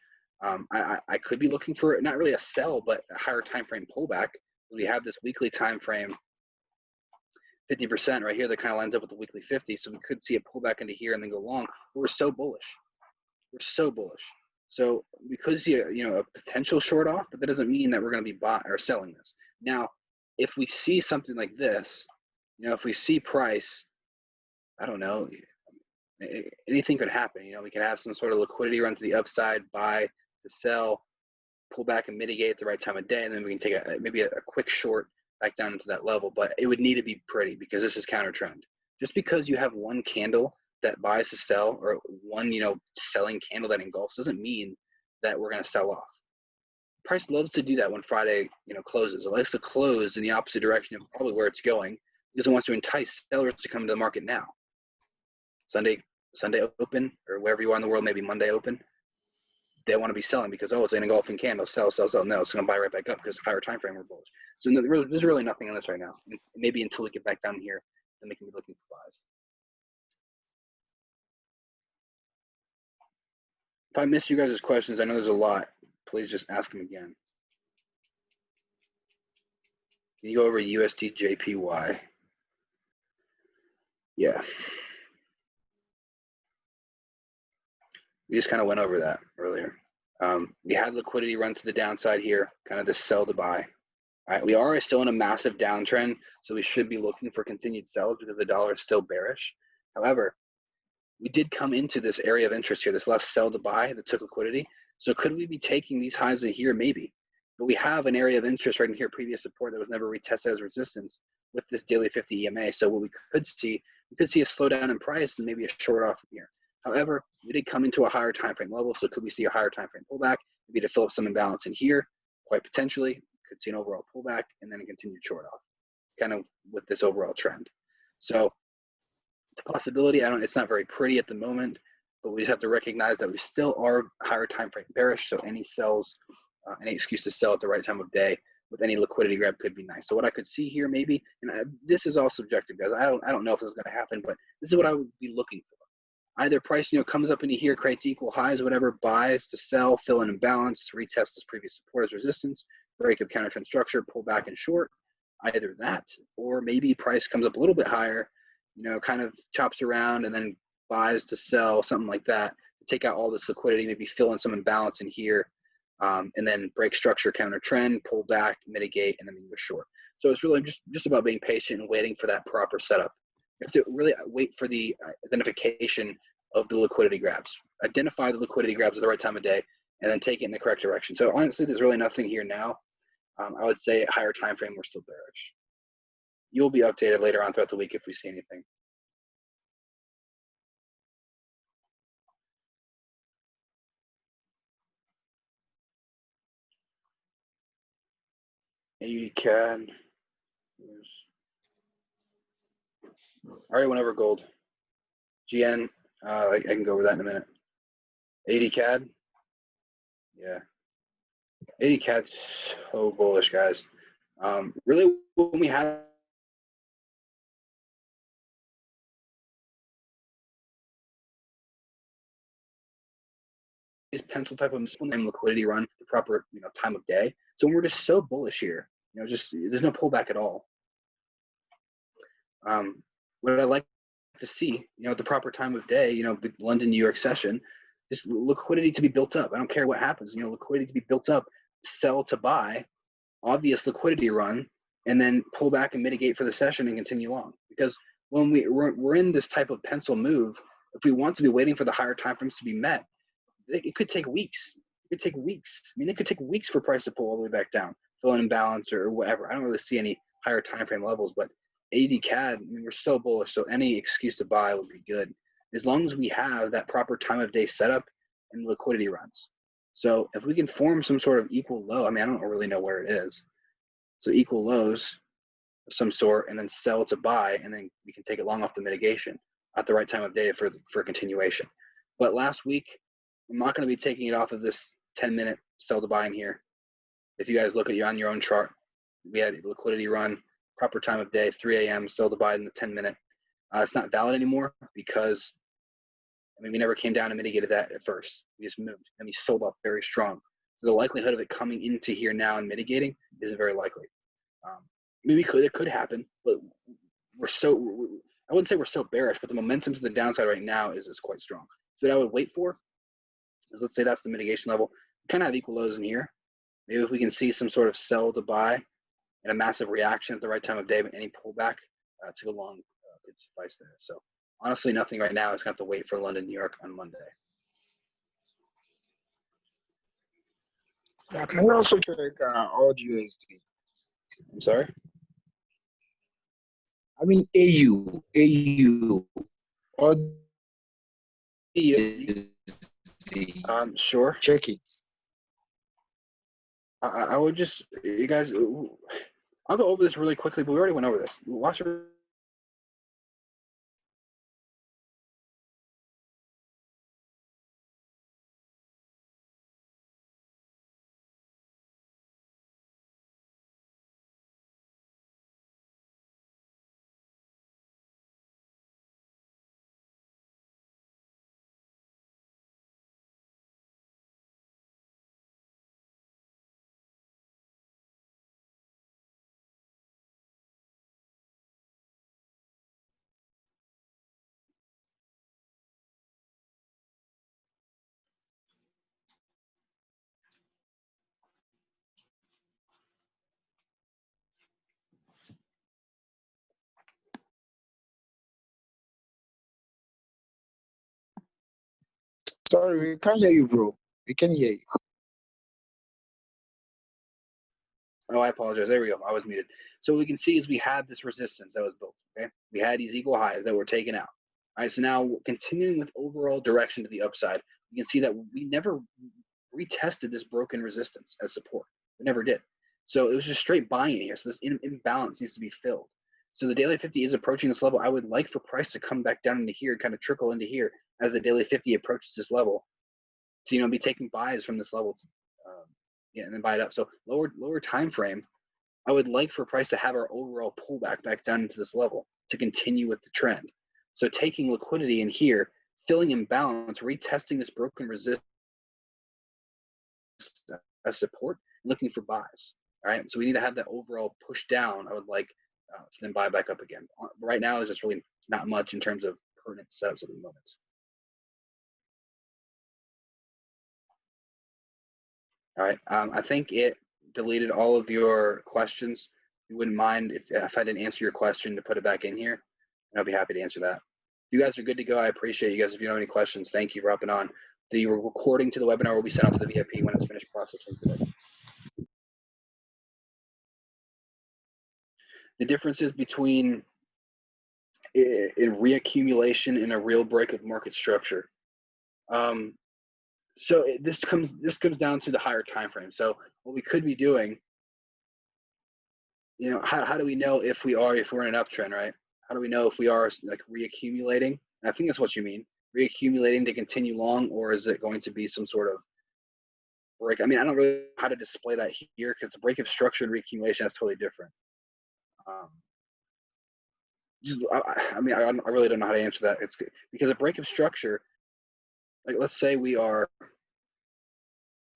I could be looking for not really a sell, but a higher time frame pullback. We have this weekly time frame, 50% right here that kind of lines up with the weekly 50. So we could see a pullback into here and then go long. But we're so bullish. We're so bullish. So we could see a potential short off, but that doesn't mean that we're going to be buying or selling this. Now, if we see something like this, if we see price, I don't know, anything could happen. We could have some sort of liquidity run to the upside, buy to sell, pull back and mitigate at the right time of day, and then we can take maybe a quick short back down into that level. But it would need to be pretty because this is counter trend. Just because you have one candle that buys to sell or one selling candle that engulfs doesn't mean that we're going to sell off. Price loves to do that when Friday closes. It likes to close in the opposite direction of probably where it's going because it wants to entice sellers to come to the market now. Sunday open, or wherever you are in the world, maybe Monday open, they want to be selling because, it's an engulfing candle, sell. No, it's going to buy right back up because higher time frame we're bullish. So there's really nothing on this right now. Maybe until we get back down here, then we can be looking for buys. If I missed you guys' questions, I know there's a lot. Please just ask them again. Can you go over USD JPY? Yeah. We just kind of went over that earlier. We had liquidity run to the downside here, kind of this sell to buy. All right, we are still in a massive downtrend, so we should be looking for continued sells because the dollar is still bearish. However, we did come into this area of interest here, this last sell to buy that took liquidity. So could we be taking these highs in here? Maybe. But we have an area of interest right in here, previous support that was never retested as resistance with this daily 50 EMA. So what we could see a slowdown in price and maybe a short off from here. However, we did come into a higher time frame level. So could we see a higher time frame pullback? Maybe to fill up some imbalance in here, quite potentially. Could see an overall pullback and then a continued short off, kind of with this overall trend. So it's a possibility. It's not very pretty at the moment, but we just have to recognize that we still are higher time frame bearish. So any sells, any excuse to sell at the right time of day with any liquidity grab could be nice. So what I could see here maybe, and this is all subjective, guys. I don't know if this is going to happen, but this is what I would be looking for. Either price, comes up into here, creates equal highs, whatever, buys to sell, fill in imbalance, retest this previous support as resistance, break of counter trend structure, pull back and short. Either that, or maybe price comes up a little bit higher, kind of chops around and then buys to sell, something like that, to take out all this liquidity, maybe fill in some imbalance in here, and then break structure, counter trend, pull back, mitigate, and then go short. So it's really just about being patient and waiting for that proper setup. You have to really wait for the identification of the liquidity grabs. Identify the liquidity grabs at the right time of day, and then take it in the correct direction. So honestly, there's really nothing here now. I would say at higher time frame, we're still bearish. You'll be updated later on throughout the week if we see anything. AUD-CAD. I already went over gold. GN, I can go over that in a minute. AUD-CAD. Yeah. AUD-CAD's so bullish, guys. Really, when we have these pencil type of liquidity run, the proper time of day. So when we're just so bullish here, just there's no pullback at all. What I like to see, at the proper time of day, London, New York session, just liquidity to be built up. I don't care what happens, liquidity to be built up, sell to buy, obvious liquidity run, and then pull back and mitigate for the session and continue on. Because when we're in this type of pencil move, if we want to be waiting for the higher time frames to be met, it could take weeks. It could take weeks. I mean, it could take weeks for price to pull all the way back down, fill in imbalance or whatever. I don't really see any higher time frame levels, but AUD-CAD, we're so bullish, so any excuse to buy would be good, as long as we have that proper time of day setup and liquidity runs. So if we can form some sort of equal low, I don't really know where it is. So equal lows of some sort, and then sell to buy, and then we can take it long off the mitigation at the right time of day for continuation. But last week, I'm not going to be taking it off of this 10-minute sell to buy in here. If you guys look at on your own chart, we had a liquidity run, proper time of day, 3 a.m., sell to buy in the 10-minute. It's not valid anymore because, we never came down and mitigated that at first. We just moved, and we sold off very strong. So the likelihood of it coming into here now and mitigating is very likely. Maybe it could happen, but I wouldn't say we're so bearish, but the momentum to the downside right now is quite strong. So what I would wait for is, let's say that's the mitigation level. We kind of have equal lows in here. Maybe if we can see some sort of sell to buy and a massive reaction at the right time of day, but any pullback to go long could suffice there. So honestly, nothing right now. It's going to have to wait for London, New York on Monday. Yeah, can you also check AUD USD? I'm sorry? AU. Sure. Check it. I would just, you guys, I'll go over this really quickly, but we already went over this. Watch it. Sorry, we can't hear you, bro. We can hear you. Oh, I apologize. There we go. I was muted. So what we can see is we had this resistance that was built. Okay, we had these equal highs that were taken out. All right, so now continuing with overall direction to the upside, you can see that we never retested this broken resistance as support. We never did. So it was just straight buying here. So this imbalance needs to be filled. So the daily 50 is approaching this level. I would like for price to come back down into here, kind of trickle into here as the daily 50 approaches this level. To be taking buys from this level, and then buy it up. So lower time frame. I would like for price to have our overall pullback back down into this level to continue with the trend. So taking liquidity in here, filling imbalance, retesting this broken resistance as support, looking for buys. All right. So we need to have that overall push down. I would like to then buy back up again. Right now, there's just really not much in terms of pertinent setups at the moment. All right. I think it deleted all of your questions. You wouldn't mind if I didn't answer your question to put it back in here, and I'll be happy to answer that. If you guys are good to go, I appreciate you guys. If you have any questions, thank you for hopping on. The recording to the webinar will be sent out to the VIP when it's finished processing today. The differences between a reaccumulation and a real break of market structure. So this comes down to the higher time frame. So what we could be doing, how do we know if we're in an uptrend, right? How do we know if we are like reaccumulating? I think that's what you mean, reaccumulating to continue long, or is it going to be some sort of break? I mean, I don't really know how to display that here because the break of structure and reaccumulation is totally different. I really don't know how to answer that. It's because a break of structure, like let's say we are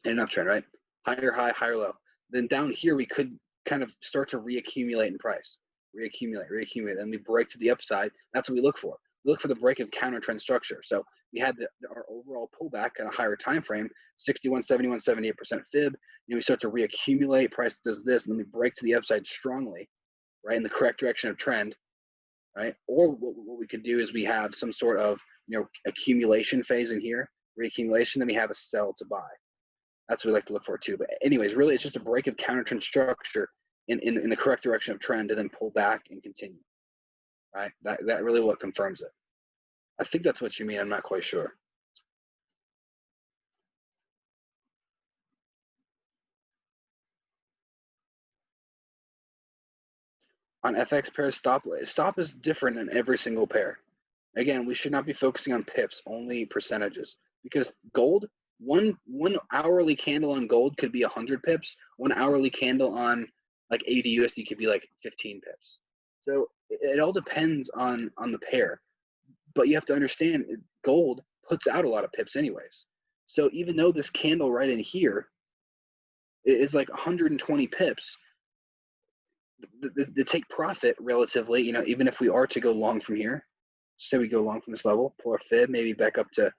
in an uptrend, right? Higher high, higher low. Then down here we could kind of start to reaccumulate in price. Reaccumulate. Then we break to the upside. That's what we look for. We look for the break of counter trend structure. So we had our overall pullback at a higher time frame, 61, 71, 78% fib. We start to reaccumulate. Price does this, and then we break to the upside strongly, right, in the correct direction of trend, right? Or what we could do is we have some sort of accumulation phase in here, reaccumulation. Then we have a sell to buy. That's what we like to look for too. But anyways, really, it's just a break of counter trend structure in the correct direction of trend, and then pull back and continue. Right? That really what confirms it. I think that's what you mean. I'm not quite sure. On FX pairs, stop is different in every single pair. Again, we should not be focusing on pips, only percentages, because gold, one hourly candle on gold could be 100 pips. One hourly candle on like AUD/USD could be like 15 pips. So it all depends on the pair. But you have to understand, gold puts out a lot of pips anyways. So even though this candle right in here is like 120 pips, the take profit relatively, even if we are to go long from here, say we go long from this level, pull our fib maybe back up to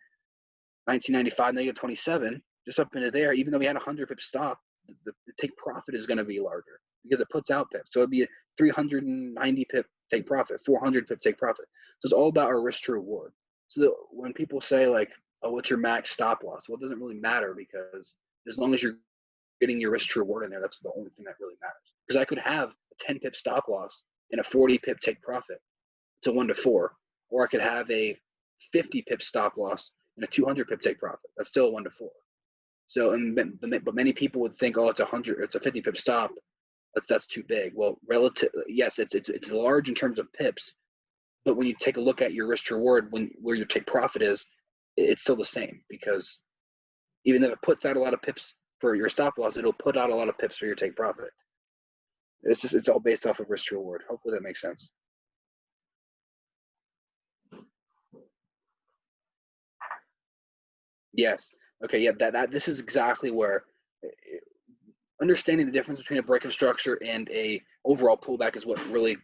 1995 -27, just up into there, even though we had 100 pip stop, the take profit is going to be larger because it puts out pips. So it'd be a 390 pip take profit, 400 pip take profit. So it's all about our risk to reward. So when people say like, oh, what's your max stop loss? Well, it doesn't really matter because as long as you're getting your risk to reward in there, that's the only thing that really matters. Because I could have a 10 pip stop loss and a 40 pip take profit. It's a 1 to 4. Or I could have a 50 pip stop loss and a 200 pip take profit. That's still a 1 to 4. So, but many people would think, oh, it's a 50 pip stop. That's too big. Well, yes, it's large in terms of pips, but when you take a look at your risk to reward, where your take profit is, it's still the same because even if it puts out a lot of pips for your stop loss, it'll put out a lot of pips for your take profit. It's all based off of risk to reward. Hopefully that makes sense. Yes. Okay. Yeah. This is exactly where understanding the difference between a break of structure and a overall pullback is what really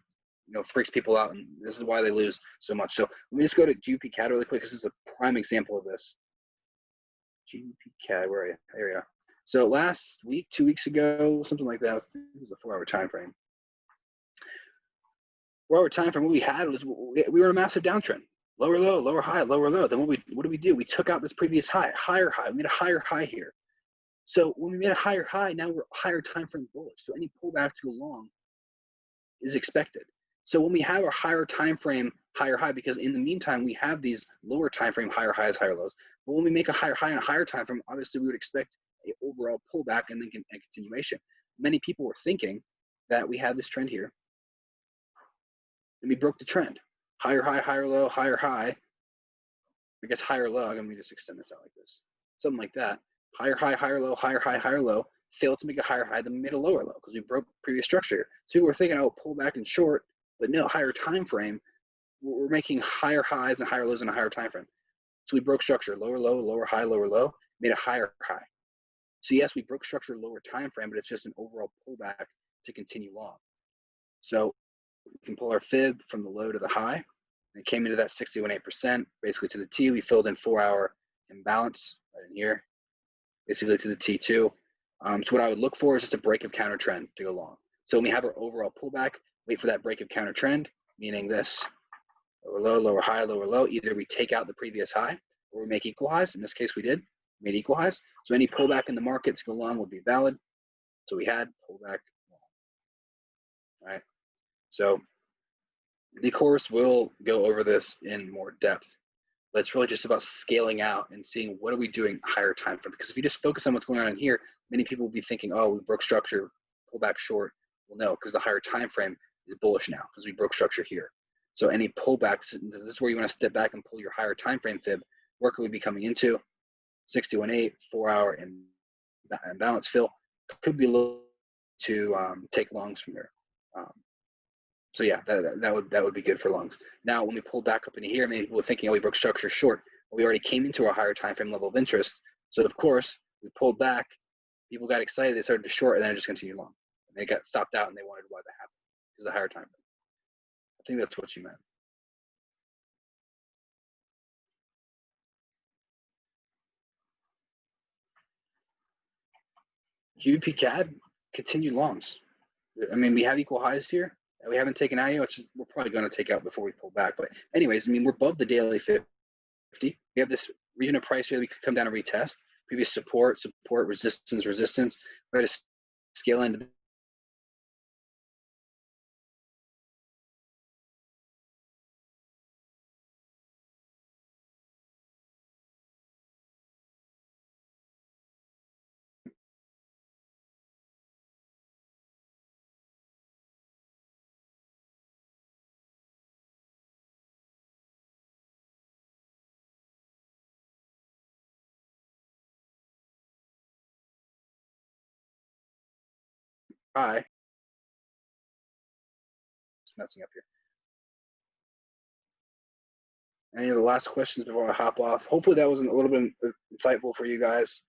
freaks people out, and this is why they lose so much. So let me just go to GBP CAD really quick. This is a prime example of this. GBP CAD, where are you? There you are. So last week, 2 weeks ago, something like that. It was a 4-hour time frame. 4-hour time frame. What we had was we were in a massive downtrend. Lower low, lower high, lower low. Then what did we do? We took out this previous high, higher high. We made a higher high here. So when we made a higher high, now we're higher time frame bullish. So any pullback to long is expected. So when we have our higher time frame, higher high, because in the meantime we have these lower time frame, higher highs, higher lows. But when we make a higher high and a higher time frame, obviously we would expect an overall pullback and then a continuation. Many people were thinking that we had this trend here. and we broke the trend. Higher high, higher low, higher high. I guess higher low. Let me just extend this out like this. Something like that. Higher high, higher low, higher high, higher low. Failed to make a higher high, then made a lower low because we broke previous structure. So we were thinking, oh, pull back and short, but no, higher time frame. We're making higher highs and higher lows in a higher time frame. So we broke structure, lower low, lower high, lower low, made a higher high. So yes, we broke structure lower time frame, but it's just an overall pullback to continue long. So we can pull our fib from the low to the high. And it came into that 61.8%, basically to the T. We filled in 4-hour imbalance right in here, basically to the T2. So what I would look for is just a break of counter trend to go long. So when we have our overall pullback, wait for that break of counter trend, meaning this lower low, lower high, lower low. Either we take out the previous high or we make equal highs. In this case, we did, made equal highs. So any pullback in the market to go long would be valid. So we had pullback long. All right. So the course will go over this in more depth, but it's really just about scaling out and seeing what are we doing higher time frame. Because if you just focus on what's going on in here, many people will be thinking, oh, we broke structure, pull back short. Well, no, because the higher time frame is bullish now because we broke structure here. So any pullbacks, this is where you want to step back and pull your higher time frame fib. Where could we be coming into? 61.8, 4-hour imbalance fill. Could be a little to take longs from there. So yeah, that would be good for longs. Now, when we pull back up into here, many people are thinking, oh, we broke structure short. Well, we already came into our higher time frame level of interest. So of course, we pulled back. People got excited. They started to short, and then it just continued long. And they got stopped out, and they wondered why that happened because the higher time frame. I think that's what you meant. GBP CAD continued longs. I mean, we have equal highs here. We haven't taken out yet, which we're probably going to take out before we pull back. But anyways, I mean, we're above the daily 50. We have this region of price here that we could come down and retest. Previous support, resistance. We're going to scale into high. Just messing up here. Any of the last questions before I hop off? Hopefully that was a little bit insightful for you guys.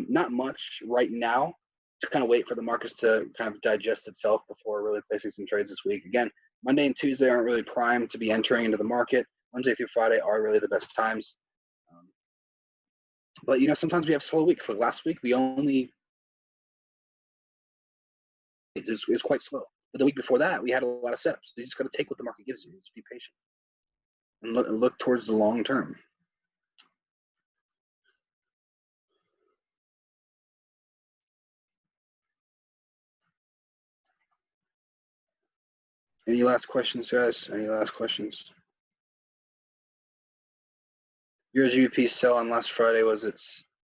Not much right now. Just kind of wait for the markets to kind of digest itself before really placing some trades this week. Again, Monday and Tuesday aren't really primed to be entering into the market. Wednesday through Friday are really the best times. But, you know, sometimes we have slow weeks. Like last week, it was quite slow. But the week before that, we had a lot of setups. So you just got to take what the market gives you. Just be patient and look towards the long term. Any last questions, guys? Any last questions? Your GBP sell on last Friday, is it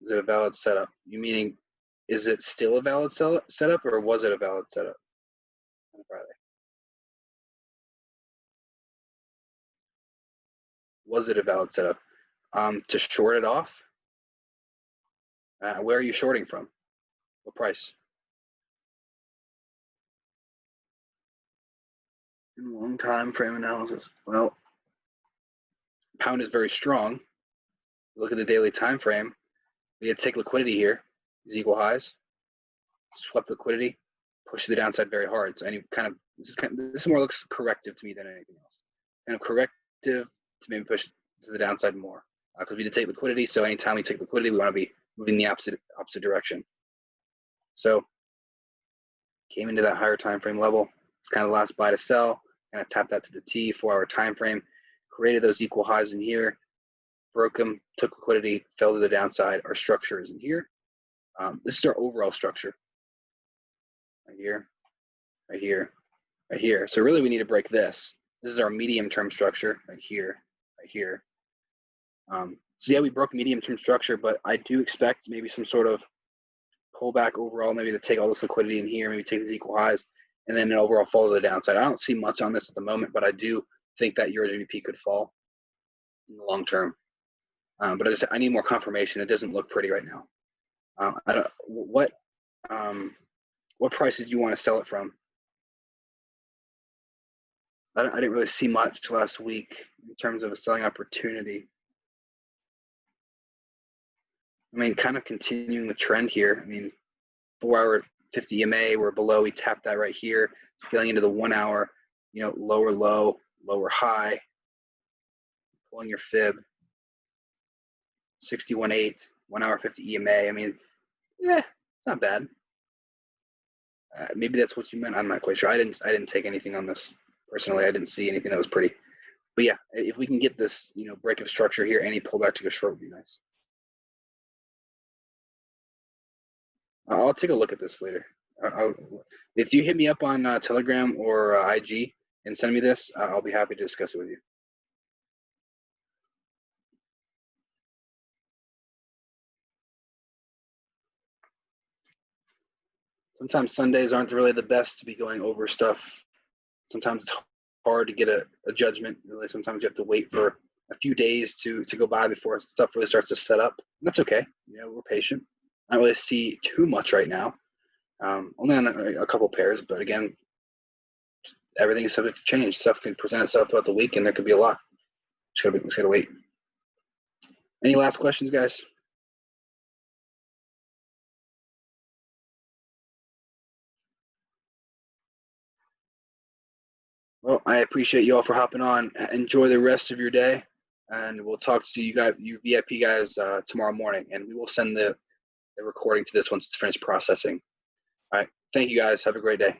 a valid setup? You meaning, is it still a valid setup, or was it a valid setup on Friday? Was it a valid setup? To short it off? Where are you shorting from? What price? In long time frame analysis. Well, pound is very strong. Look at the daily time frame. We had to take liquidity here. These equal highs. Swept liquidity. Push to the downside very hard. So this more looks corrective to me than anything else. Kind of corrective to maybe push to the downside more. Because we did take liquidity. So anytime we take liquidity, we want to be moving the opposite direction. So came into that higher time frame level. It's kind of last buy to sell. Kind of tap that to the T, 4-hour time frame. Created those equal highs in here. Broke them, took liquidity, fell to the downside. Our structure is in here. This is our overall structure. Right here, right here, right here. So really we need to break this. This is our medium-term structure right here, right here. So yeah, we broke medium-term structure, but I do expect maybe some sort of pullback overall, maybe to take all this liquidity in here, maybe take these equal highs and then an overall fall to the downside. I don't see much on this at the moment, but I do think that Euro GBP could fall in the long term. But I need more confirmation. It doesn't look pretty right now. I don't what prices do you want to sell it from? I didn't really see much last week in terms of a selling opportunity. I mean, kind of continuing the trend here. I mean, 4-hour 50 EMA, we're below. We tapped that right here. Scaling into the 1 hour, lower low, lower high. Pulling your fib. 61.8, 1 hour 50 EMA. I mean, it's not bad. Maybe that's what you meant. I'm not quite sure. I didn't take anything on this personally. I didn't see anything that was pretty. But yeah, if we can get this, break of structure here, any pullback to go short would be nice. I'll take a look at this later. If you hit me up on Telegram or IG and send me this, I'll be happy to discuss it with you. Sometimes Sundays aren't really the best to be going over stuff. Sometimes it's hard to get a judgment. Really, sometimes you have to wait for a few days to go by before stuff really starts to set up. And that's okay. We're patient. I don't really see too much right now. Only on a couple pairs, but again, everything is subject to change. Stuff can present itself throughout the week, and there could be a lot. Just gotta wait. Any last questions, guys? Well, I appreciate you all for hopping on. Enjoy the rest of your day, and we'll talk to you guys, you VIP guys, tomorrow morning, and we will send the recording to this once it's finished processing. All right. Thank you, guys. Have a great day.